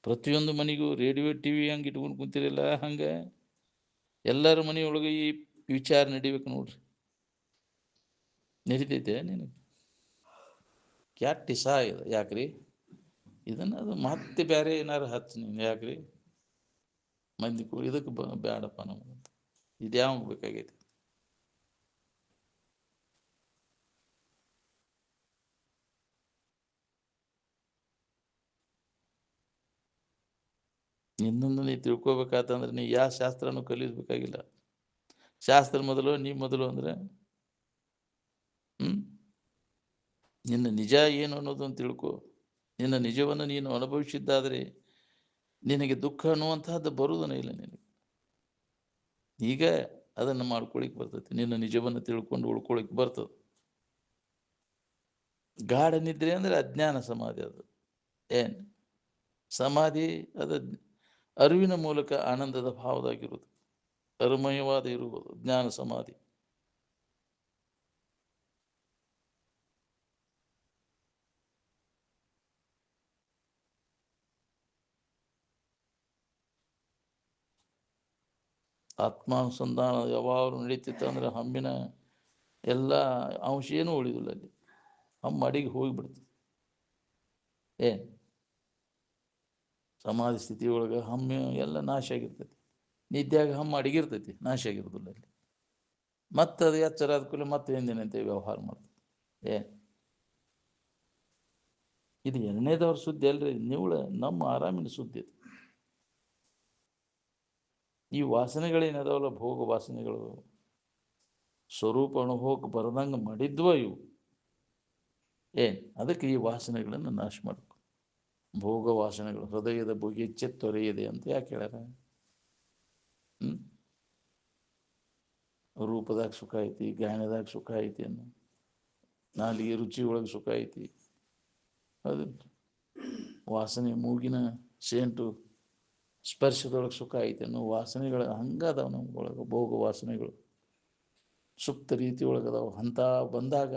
ಪ್ರತಿಯೊಂದು ಮನೆಗೂ ರೇಡಿಯೋ ಟಿ ವಿ ಹಂಗೆ ಇಟ್ಕೊಂಡು ಕುಂತಿರಲ್ಲ, ಹಂಗೆ ಎಲ್ಲರ ಮನೆಯೊಳಗೆ ಈ ವಿಚಾರ ನಡಿಬೇಕು ನೋಡ್ರಿ. ನಡೀತೈತೆ ನಿನಗೆ? ಕ್ಯಾಟಿ ಇದು ಯಾಕ್ರಿ ಇದನ್ನು ಅದು ಮತ್ತೆ ಬೇರೆ ಏನಾರು ಹಚ್ಚಿ ನೀನು ಯಾಕ್ರಿ ಮಂದಿ ಇದಕ್ಕೆ ಬೇಡಪ್ಪ ನಮಗೆ ಇದ್ಯಾವ ಬೇಕಾಗೈತಿ. ಇನ್ನೊಂದು ನೀ ತಿಳ್ಕೊಬೇಕಾತಂದ್ರೆ ನೀ ಯಾವ ಶಾಸ್ತ್ರನೂ ಕಲಿಸಬೇಕಾಗಿಲ್ಲ. ಶಾಸ್ತ್ರ ಮೊದಲು, ನೀ ಮೊದಲು ಅಂದ್ರೆ ನಿನ್ನ ನಿಜ ಏನು ಅನ್ನೋದನ್ನು ತಿಳ್ಕೊ. ನಿನ್ನ ನಿಜವನ್ನು ನೀನು ಅನುಭವಿಸಿದ್ದಾದರೆ ನಿನಗೆ ದುಃಖ ಅನ್ನುವಂತಹದ್ದು ಬರುವುದನೇ ಇಲ್ಲ. ನಿನಗೆ ಈಗ ಅದನ್ನು ಮಾಡ್ಕೊಳಿಕ್ ಬರ್ತೈತಿ. ನಿನ್ನ ನಿಜವನ್ನು ತಿಳ್ಕೊಂಡು ಉಳ್ಕೊಳಿಕ್ ಬರ್ತದೆ. ಗಾಢ ನಿದ್ರೆ ಅಂದ್ರೆ ಅಜ್ಞಾನ ಸಮಾಧಿ. ಅದು ಏನು ಸಮಾಧಿ? ಅದು ಅರಿವಿನ ಮೂಲಕ ಆನಂದದ ಭಾವದಾಗಿರುವುದು, ಅರುಮಯವಾದ ಇರುವುದು ಜ್ಞಾನ ಸಮಾಧಿ. ಆತ್ಮಾನುಸಂಧಾನ ಯಾವಾಗಲೂ ನಡೀತಿತ್ತು ಅಂದ್ರೆ ಹಮ್ಮಿನ ಎಲ್ಲ ಅಂಶ ಏನೂ ಉಳಿದಿಲ್ಲ ಅಲ್ಲಿ. ಹಮ್ಮ ಅಡಿಗೆ ಹೋಗಿಬಿಡ್ತದೆ. ಏನು ಸಮಾಧಿ ಸ್ಥಿತಿಯೊಳಗೆ ಹಮ್ಮೆ ಎಲ್ಲ ನಾಶ ಆಗಿರ್ತೈತಿ. ನಿದ್ಯಾಗ ಹಮ್ಮ ಅಡಿಗಿರ್ತೈತಿ, ನಾಶ ಆಗಿರೋದಿಲ್ಲ ಅಲ್ಲಿ. ಮತ್ತೆ ಅದು ಎಚ್ಚರ ಆದ ಕೂಡಲೇ ಮತ್ತೆ ಹಿಂದಿನಂತೆ ವ್ಯವಹಾರ ಮಾಡ್ತದೆ. ಇದು ಎರಡನೇದವ್ರ ಸುದ್ದಿ ಅಲ್ರಿ, ನಿವಳ ನಮ್ಮ ಆರಾಮಿನ ಸುದ್ದಿ ಅದು. ಈ ವಾಸನೆಗಳೇನದಾವಲ್ಲ, ಭೋಗ ವಾಸನೆಗಳು, ಸ್ವರೂಪ ಅನುಭವಕ್ಕೆ ಬರದಂಗೆ ಮಾಡಿದ್ವ ಇವು. ಅದಕ್ಕೆ ಈ ವಾಸನೆಗಳನ್ನು ನಾಶ ಮಾಡಬೇಕು. ಭೋಗ ವಾಸನೆಗಳು ಹೃದಯದ ಬೊಗೆ ತೊರೆಯದೆ ಅಂತ ಯಾಕೆ ಹೇಳ್ಯಾರ? ರೂಪದಾಗ ಸುಖ ಐತಿ, ಗಾಯನದಾಗ ಸುಖ ಐತಿ ಅನ್ನೋ, ನಾಲಿಗೆ ರುಚಿ ಒಳಗೆ ಸುಖ ಐತಿ. ಅದು ವಾಸನೆ, ಮೂಗಿನ ಸೇಂಟು ಸ್ಪರ್ಶದೊಳಗೆ ಸುಖ ಐತಿ ಅನ್ನೋ ವಾಸನೆಗಳು ಹಂಗದಾವ ನಮ್ಗೊಳಗೆ. ಭೋಗ ವಾಸನೆಗಳು ಸುಪ್ತ ರೀತಿ ಒಳಗದಾವ. ಅಂತ ಬಂದಾಗ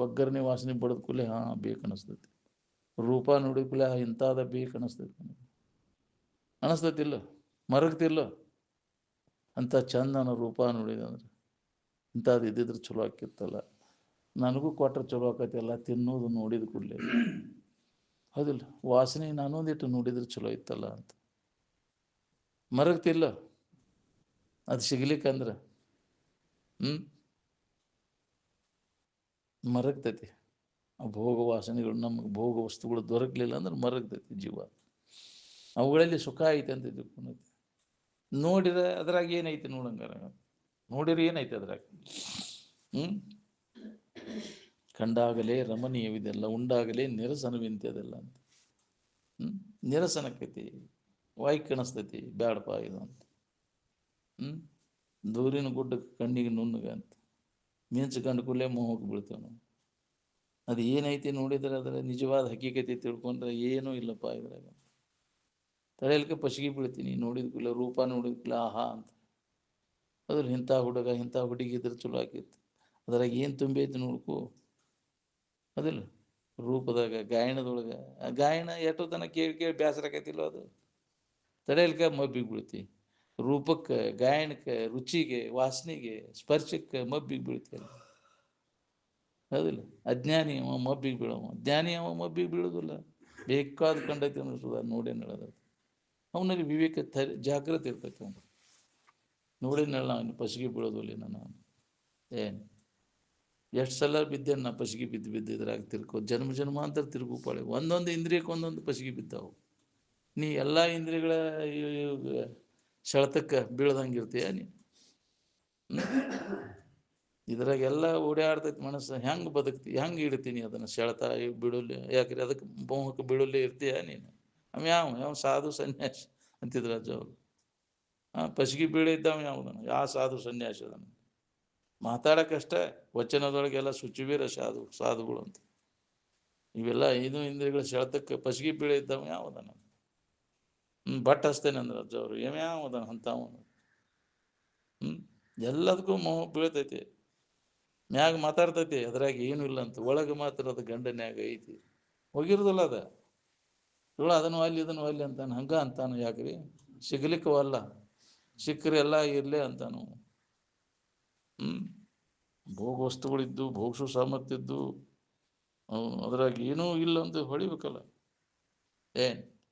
ಒಗ್ಗರಣೆ ವಾಸನೆ ಬಡದ ಕೂಡಲೇ ಬೇಕನ್ನಿಸ್ತೈತಿ. ರೂಪ ನೋಡಿದ ಕೂಡಲೇ ಇಂಥದ ಬೇಕನ್ನಿಸ್ತೈತಿ. ಅನಿಸ್ತೈತಿಲ್ಲ? ಮರಗ್ತಿಲ್ಲ? ಅಂತ ಚಂದನ ರೂಪ ನೋಡಿದಂದ್ರೆ ಇಂಥದ್ದು ಇದ್ದಿದ್ರೆ ಚಲೋ ಆಕಿತ್ತಲ್ಲ, ನನಗೂ ಕೊಟ್ಟರೆ ಚಲೋ ಆಕೈತಿಲ್ಲ ತಿನ್ನೋದು ನೋಡಿದ ಕೂಡಲೇ. ಹೌದಿಲ್ಲ? ವಾಸನೆ ನಾನೊಂದಿಟ್ಟು ನೋಡಿದ್ರೆ ಚಲೋ ಇತ್ತಲ್ಲ ಅಂತ ಮರಗ್ತಿಲ್ಲ? ಅದು ಸಿಗ್ಲಿಕ್ಕಂದ್ರೆ ಮರಗ್ತೈತಿ. ಆ ಭೋಗ ವಾಸನೆಗಳು ನಮಗೆ ಭೋಗ ವಸ್ತುಗಳು ದೊರಕಲಿಲ್ಲ ಅಂದ್ರೆ ಮರಗ್ತೈತಿ ಜೀವ. ಅವುಗಳಲ್ಲಿ ಸುಖ ಐತೆ ಅಂತ ತಿಳ್ಕೊಂಡೈತಿ. ನೋಡಿದ್ರೆ ಅದ್ರಾಗ ಏನೈತಿ ನೋಡಂಗಾರ, ನೋಡಿದ್ರೆ ಏನೈತಿ ಅದ್ರಾಗ? ಕಂಡಾಗಲೇ ರಮಣೀಯವಿದೆಲ್ಲ, ಉಂಡಾಗಲೇ ನಿರಸನವಿಂತೆದೆಲ್ಲ ಅಂತ. ನಿರಸನಕ್ಕೈತಿ, ವಾಯ್ ಕಾಣಿಸ್ತೈತಿ, ಬ್ಯಾಡಪ್ಪ ಇದು ಅಂತ. ದೂರಿನ ಗುಡ್ಡಕ್ಕೆ ಕಣ್ಣಿಗೆ ನುಣ್ಣಗ ಅಂತ ಮಿಂಚು ಕಂಡು ಕೂಡಲೇ ಮೋಹಕ್ಕೆ ಬೀಳ್ತೇವೆ ನಾವು. ಅದು ಏನೈತಿ ನೋಡಿದ್ರೆ ಅದರ ನಿಜವಾದ ಹಕ್ಕಿಕತೆ ತಿಳ್ಕೊಂಡ್ರೆ ಏನೂ ಇಲ್ಲಪ್ಪ ಇದ್ರಾಗ. ತಳೆಯಲಿಕ್ಕೆ ಪಸಿಗೆ ಬೀಳ್ತೀನಿ ನೋಡಿದ ಕೂಡಲೇ, ರೂಪ ನೋಡಿದ ಕೂಡಲೇ ಆಹಾ ಅಂತ. ಅದ್ರ ಇಂಥ ಹುಡುಗ ಇಂಥ ಹುಡುಗಿ ಇದ್ರೆ ಚಲೋ ಆಕೈತಿ. ಅದ್ರಾಗ ಏನು ತುಂಬೈತಿ ನೋಡ್ಕೋ. ಅದಿಲ್ಲ ರೂಪದಾಗ, ಗಾಯನದೊಳಗೆ. ಆ ಗಾಯನ ಎಷ್ಟೋ ತನಕ ಕೇಳಿ ಕೇಳಿ ಬೇಸರ ಆಕೈತಿಲ್ಲ, ಅದು ತಡೆಯಲಿಕ್ಕೆ ಮಬ್ಬಿಗೆ ಬೀಳ್ತಿ. ರೂಪಕ್ಕೆ, ಗಾಯನಕ್ಕೆ, ರುಚಿಗೆ, ವಾಸನೆಗೆ, ಸ್ಪರ್ಶಕ್ಕೆ ಮಬ್ಬಿಗೆ ಬೀಳ್ತಿಯಲ್ಲ. ಹೌದಿಲ್ಲ? ಅಜ್ಞಾನಿ ಅವ ಮಬ್ಬಿಗೆ ಬೀಳವ, ಜ್ಞಾನಿ ಅವ ಮಬ್ಬಿಗೆ ಬೀಳೋದಿಲ್ಲ. ಬೇಕಾದ ಕಂಡೈತಿ ಅನ್ನಿಸ್ತದ, ನೋಡೇನು ಹೇಳೋದು. ಅವನಲ್ಲಿ ವಿವೇಕ ಜಾಗೃತಿ ಇರ್ತೈತಿ. ಅವನು ನೋಡೇನು ಹೇಳ, ಅವನು ಪಸಿಗೆ ಬೀಳೋದಿಲ್ಲ. ನಾನು ಎಷ್ಟು ಸಲ ಬಿದ್ದೇನೆ ನಾ ಪಸಿಗೆ ಬಿದ್ದಿದ್ರಾಗ ತಿರ್ಕೋ, ಜನ್ಮ ಜನ್ಮಾಂತರ ತಿರುಗು ಪಾಳೆ. ಒಂದೊಂದು ಇಂದ್ರಿಯಕ್ಕೆ ಒಂದೊಂದು ಪಸಿಗೆ ಬಿದ್ದಾವು. ನೀ ಎಲ್ಲ ಇಂದ್ರಿಯಗಳ ಸೆಳೆತಕ್ಕೆ ಬೀಳ್ದಂಗಿರ್ತೀಯ ನೀ. ಇದ್ರಾಗೆಲ್ಲ ಓಡಾಡ್ತೈತಿ ಮನಸ್ಸು. ಹೆಂಗೆ ಬದುಕ್ತಿ, ಹೆಂಗೆ ಇಡ್ತೀನಿ ಅದನ್ನು ಸೆಳೆತ ಬಿಡೋಲ್ಲ? ಯಾಕ್ರಿ ಅದಕ್ಕೆ ಮೋಹಕ್ಕೆ ಬೀಳೋಲ್ಲೇ ಇರ್ತೀಯ ನೀನು? ಯಾವ ಸಾಧು ಸನ್ಯಾಸಿ ಅಂತಿದ್ರು ಅಜ್ಜ ಅವರು. ಪಸಿಗೆ ಬೀಳಿದ್ದಾವ ಯಾವ ಸಾಧು ಸನ್ಯಾಸಿ ಅದನ್ನು ಮಾತಾಡೋಕ್ಕಷ್ಟೇ. ವಚನದೊಳಗೆಲ್ಲ ಶುಚಿವೀರ ಸಾಧುಗಳು ಅಂತ. ಇವೆಲ್ಲ 5 ಇಂದ್ರಿಯಗಳ ಸೆಳೆತಕ್ಕೆ ಪಸಿಗೆ ಬೀಳ ಇದ್ದವ ಯಾವದನ? ಬಟ್ ಹಚ್ತೇನೆ ಅಂದ್ರೆ ಅಜ್ಜ ಅವರು ಯಾವದನ ಅಂತವನು. ಎಲ್ಲದಕ್ಕೂ ಮೋಹ ಬೀಳ್ತೈತಿ, ಮ್ಯಾಗ ಮಾತಾಡ್ತೈತಿ, ಅದ್ರಾಗ ಏನು ಇಲ್ಲ ಅಂತ. ಒಳಗೆ ಮಾತ್ರ ಅದು ಗಂಡನ್ಯಾಗ ಐತಿ, ಹೋಗಿರುದಿಲ್ಲ ಅದ. ಇವಳು ಅದನ್ನು ಅಲ್ಲಿ ಇದನ್ನು ಅಲ್ಲಿ ಅಂತಾನೆ, ಹಂಗ ಅಂತಾನು. ಯಾಕ್ರಿ? ಸಿಗ್ಲಿಕ್ಕವಲ್ಲ, ಸಿಕ್ಕರೆ ಎಲ್ಲ ಇರ್ಲಿ ಅಂತಾನು. ಭೋಗ ವಸ್ತುಗಳಿದ್ದು, ಭೋಗಿಸೋ ಸಾಮರ್ಥ್ಯ ಇದ್ದು, ಅದ್ರಾಗ ಏನೂ ಇಲ್ಲ ಅಂತ ಹೊಳಿಬೇಕಲ್ಲ.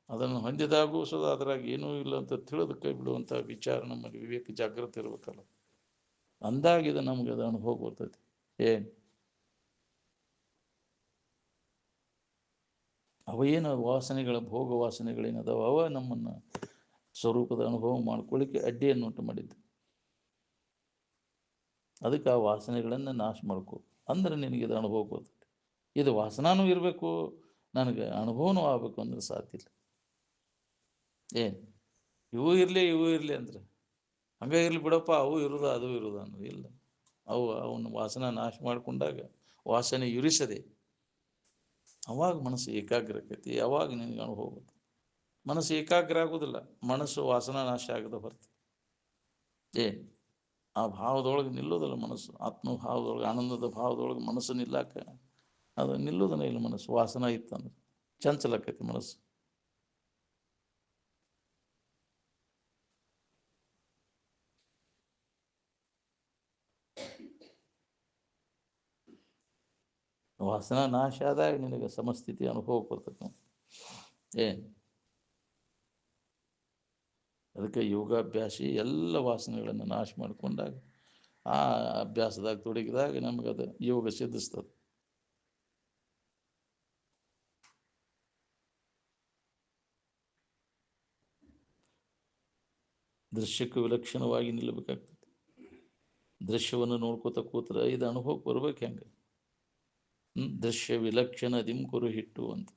ಅದನ್ನು ಹೊಂದಿದಾಗೂ ಸದ ಅದ್ರಾಗ ಏನೂ ಇಲ್ಲ ಅಂತ ತಿಳಿದು ಕೈ ಬಿಡುವಂಥ ವಿಚಾರ ನಮ್ಮಲ್ಲಿ ವಿವೇಕ ಜಾಗೃತಿ ಇರ್ಬೇಕಲ್ಲ. ಅಂದಾಗ ಇದು ನಮ್ಗೆ ಅದು ಅನುಭವ ಬರ್ತೈತಿ. ಅವೇನು ವಾಸನೆಗಳ ಭೋಗ ವಾಸನೆಗಳೇನದಾವ ಅವ ನಮ್ಮನ್ನು ಸ್ವರೂಪದ ಅನುಭವ ಮಾಡ್ಕೊಳ್ಳಿಕ್ಕೆ ಅಡ್ಡಿಯನ್ನುಂಟು ಮಾಡಿದ್ದು. ಅದಕ್ಕೆ ಆ ವಾಸನೆಗಳನ್ನು ನಾಶ ಮಾಡ್ಕೋ ಅಂದ್ರೆ ನಿನಗಿದು ಅನುಭವ ಬರ್ತೈತಿ. ಇದು ವಾಸನಾನೂ ಇರಬೇಕು, ನನಗೆ ಅನುಭವನೂ ಆಗ್ಬೇಕು ಅಂದ್ರೆ ಸಾಧ್ಯ ಇಲ್ಲ. ಇವು ಇರಲಿ ಅಂದ್ರೆ ಹಂಗೆ ಇರಲಿ ಬಿಡಪ್ಪ, ಅವು ಇರುದ ಅದು ಇರುದ ಅನ್ನೋದು ಇಲ್ಲ. ಅವನ್ನ ವಾಸನ ನಾಶ ಮಾಡಿಕೊಂಡಾಗ, ವಾಸನೆ ಇರಿಸದೆ, ಅವಾಗ ಮನಸ್ಸು ಏಕಾಗ್ರ ಆಕೈತಿ. ಯಾವಾಗ ನಿನಗೆ ಅನುಭವ ಬರ್ತದೆ. ಮನಸ್ಸು ಏಕಾಗ್ರ ಆಗೋದಿಲ್ಲ, ಮನಸ್ಸು ವಾಸನಾ ನಾಶ ಆಗದ ಹೊರತು ಆ ಭಾವದೊಳಗೆ ನಿಲ್ಲೋದಿಲ್ಲ ಮನಸ್ಸು. ಆತ್ಮಭಾವದೊಳಗೆ, ಆನಂದದ ಭಾವದೊಳಗೆ ಮನಸ್ಸು ನಿಲ್ಲಾಕ ಅದು ನಿಲ್ಲೋದನ್ನ ಇಲ್ಲ. ಮನಸ್ಸು ವಾಸನ ಇತ್ತಂದ್ರೆ ಚಂಚಲ ಆಕೈತಿ ಮನಸ್ಸು. ವಾಸನಾ ನಾಶ ಆದಾಗ ನಿನಗೆ ಸಮಸ್ಥಿತಿ ಅನುಭವ ಬರ್ತದೆ. ಅದಕ್ಕೆ ಯೋಗಾಭ್ಯಾಸಿ ಎಲ್ಲ ವಾಸನೆಗಳನ್ನು ನಾಶ ಮಾಡಿಕೊಂಡಾಗ, ಆ ಅಭ್ಯಾಸದಾಗ ತೊಡಗಿದಾಗ ನಮಗದು ಯೋಗ ಸಿದ್ಧಿಸ್ತದೆ. ದೃಶ್ಯಕ್ಕೆ ವಿಲಕ್ಷಣವಾಗಿ ನಿಲ್ಲಬೇಕಾಗ್ತದೆ. ದೃಶ್ಯವನ್ನು ನೋಡ್ಕೋತ ಕೂತ್ರೆ ಇದು ಅನುಭವಕ್ಕೆ ಬರ್ಬೇಕು. ಹೆಂಗೆ? ದೃಶ್ಯ ವಿಲಕ್ಷಣ ದಿಮ್ಕುರು ಹಿಟ್ಟು ಅಂತ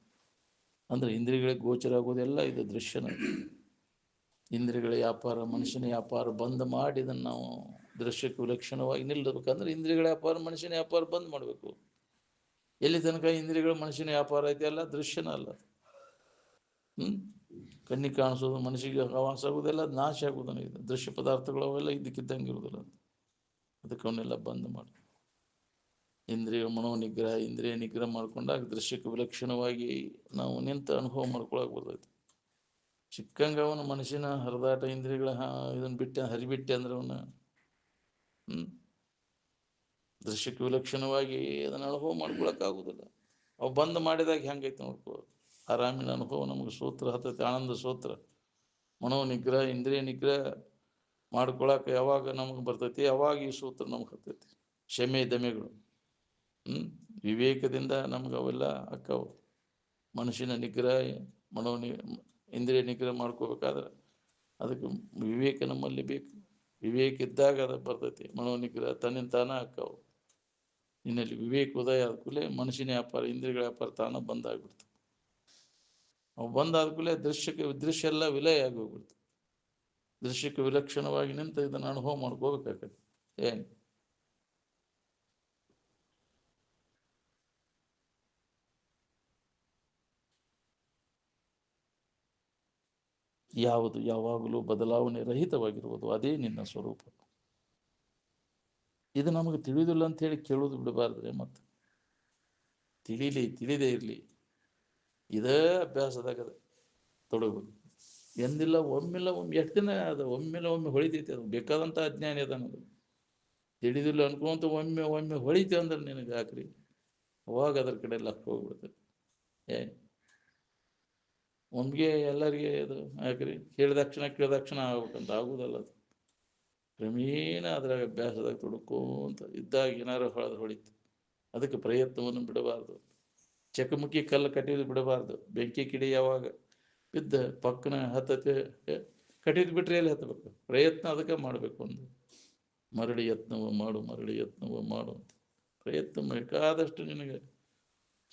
ಅಂದ್ರೆ ಇಂದ್ರಿಯಗಳಿಗೆ ಗೋಚರ ಆಗೋದೆಲ್ಲ ಇದು ದೃಶ್ಯನ. ಇಂದ್ರಿಯಗಳ ವ್ಯಾಪಾರ, ಮನುಷ್ಯನ ವ್ಯಾಪಾರ ಬಂದ್ ಮಾಡಿ ಇದನ್ನು ನಾವು ದೃಶ್ಯಕ್ಕೆ ವಿಲಕ್ಷಣವಾಗಿ ನಿಲ್ಲಬೇಕಂದ್ರೆ ಇಂದ್ರಿಯಗಳ ವ್ಯಾಪಾರ, ಮನುಷ್ಯನ ವ್ಯಾಪಾರ ಬಂದ್ ಮಾಡಬೇಕು. ಎಲ್ಲಿ ತನಕ ಇಂದ್ರಿಯಗಳ ಮನುಷ್ಯನ ವ್ಯಾಪಾರ ಐತೆ ಅಲ್ಲ ದೃಶ್ಯನ ಅಲ್ಲ. ಕಣ್ಣಿಗೆ ಕಾಣಿಸೋದು, ಮನಸ್ಸಿಗೆ ಹವಾಸ ಆಗೋದೆಲ್ಲ ನಾಶ ಆಗೋದನ್ನ ಇದು. ದೃಶ್ಯ ಪದಾರ್ಥಗಳು ಅವೆಲ್ಲ ಇದ್ದಕ್ಕಿದ್ದಂಗೆ ಇರೋದಿಲ್ಲ. ಅದಕ್ಕೆ ಅವನ್ನೆಲ್ಲ ಬಂದ್ ಮಾಡಿ ಇಂದ್ರಿಯ ಮನೋನಿಗ್ರಹ, ಇಂದ್ರಿಯ ನಿಗ್ರಹ ಮಾಡ್ಕೊಂಡಾಗ ದೃಶ್ಯಕ್ಕೆ ವಿಲಕ್ಷಣವಾಗಿ ನಾವು ನಿಂತ ಅನುಭವ ಮಾಡ್ಕೊಳಕ್ ಬರ್ತೈತಿ. ಚಿಕ್ಕಂಗ ಅವನು ಮನುಷ್ಯನ ಹರಿದಾಟ, ಇಂದ್ರಿಯಗಳ ಇದನ್ನು ಬಿಟ್ಟೆ ಹರಿಬಿಟ್ಟೆ ಅಂದ್ರೆ ಅವನ ದೃಶ್ಯಕ್ಕೆ ವಿಲಕ್ಷಣವಾಗಿ ಅದನ್ನು ಅನುಭವ ಮಾಡ್ಕೊಳಕ್ಕಾಗೋದಿಲ್ಲ. ಅವು ಬಂದ್ ಮಾಡಿದಾಗ ಹೆಂಗೈತೆ ನೋಡ್ಕೋ. ಆರಾಮಿನ ಅನುಭವ ನಮಗೆ ಸೂತ್ರ ಹತ್ತೈತಿ, ಆನಂದ ಸೂತ್ರ. ಮನೋನಿಗ್ರಹ, ಇಂದ್ರಿಯ ನಿಗ್ರಹ ಮಾಡ್ಕೊಳಕ್ಕೆ ಯಾವಾಗ ನಮಗೆ ಬರ್ತೈತಿ, ಯಾವಾಗ ಈ ಸೂತ್ರ ನಮ್ಗೆ ಹತ್ತೈತಿ. ಶಮೆ ದಮೆಗಳು ವಿವೇಕದಿಂದ ನಮ್ಗೆ ಅವೆಲ್ಲ ಅಕ್ಕವು. ಮನುಷ್ಯನ ನಿಗ್ರಹ, ಇಂದ್ರಿಯ ನಿಗ್ರಹ ಮಾಡ್ಕೋಬೇಕಾದ್ರೆ ಅದಕ್ಕೆ ವಿವೇಕ ನಮ್ಮಲ್ಲಿ ಬೇಕು. ವಿವೇಕ ಇದ್ದಾಗ ಅದು ಬರ್ತೈತಿ. ಮನೋನಿಗ್ರಹ ತನ್ನಿಂದ ತಾನ ಅಕ್ಕವು. ನಿನ್ನಲ್ಲಿ ವಿವೇಕ ಉದಯ ಆದ ಕೂಡಲೇ ಮನುಷ್ಯನ ವ್ಯಾಪಾರ, ಇಂದ್ರಿಯಗಳ ವ್ಯಾಪಾರ ತಾನ ಬಂದಾಗ್ಬಿಡ್ತು. ಅವು ಬಂದಾದ ಕೂಡಲೇ ದೃಶ್ಯ ಎಲ್ಲ ವಿಲಯ ಆಗಿ ಹೋಗ್ಬಿಡ್ತು. ದೃಶ್ಯಕ್ಕೆ ವಿಲಕ್ಷಣವಾಗಿ ನಿಂತ ಇದನ್ನು ಅನುಭವ ಮಾಡ್ಕೋಬೇಕಾಗತ್ತೆ. ಯಾವುದು ಯಾವಾಗಲೂ ಬದಲಾವಣೆ ರಹಿತವಾಗಿರುವುದು, ಅದೇ ನಿನ್ನ ಸ್ವರೂಪ. ಇದು ನಮಗೆ ತಿಳಿದಿಲ್ಲ ಅಂತ ಹೇಳಿ ಕೇಳೋದು ಬಿಡಬಾರ್ದ್ರೆ. ಮತ್ತೆ ತಿಳಿದೇ ಇರಲಿ, ಇದೇ ಅಭ್ಯಾಸದಾಗ ತೊಡಗುದು. ಎಂದಿಲ್ಲ ಒಮ್ಮೆಲ್ಲ ಎಷ್ಟು ದಿನ ಅದು ಒಮ್ಮೆ ಹೊಳಿತೈತಿ. ಅದು ಬೇಕಾದಂಥ ಅಜ್ಞಾನಿ ಅದ ಅನ್ನೋದು ತಿಳಿದಿಲ್ಲ ಅನ್ಕೊಂತ ಒಮ್ಮೆ ಹೊಳಿತಿ ಅಂದ್ರೆ ನಿನಗೆ ಹಾಕ್ರಿ, ಅವಾಗ ಅದ್ರ ಕಡೆ ಲಕ್ಕ ಹೋಗ್ಬಿಡ್ತದೆ. ಒಮ್ಗೆ ಎಲ್ಲರಿಗೆ ಅದು ಯಾಕ್ರಿ ಕೇಳಿದಕ್ಷಣ ಆಗ್ಬೇಕಂತ ಆಗುದಲ್ಲ. ಅದು ಕ್ರಮೇಣ ಅದ್ರಾಗ ಅಭ್ಯಾಸದಾಗ ತೊಡ್ಕೋಂತ ಇದ್ದಾಗ ಏನಾರು ಹೊಳಿತು. ಅದಕ್ಕೆ ಪ್ರಯತ್ನವನ್ನು ಬಿಡಬಾರ್ದು. ಚಕಮಕಿ ಕಲ್ಲು ಕಟ್ಟಿದ್ದು ಬಿಡಬಾರ್ದು. ಬೆಂಕಿ ಕಿಡಿ ಯಾವಾಗ ಬಿದ್ದ ಪಕ್ಕನ ಹತ್ತತೆ ಕಟ್ಟಿದ್ ಬಿಟ್ರೆ ಎಲ್ಲಿ ಹತ್ತಬೇಕು? ಪ್ರಯತ್ನ ಅದಕ್ಕೆ ಮಾಡಬೇಕು. ಒಂದು ಮರಳಿ ಯತ್ನವ ಮಾಡು ಅಂತ ಪ್ರಯತ್ನ ಬೇಕಾದಷ್ಟು ನಿನಗೆ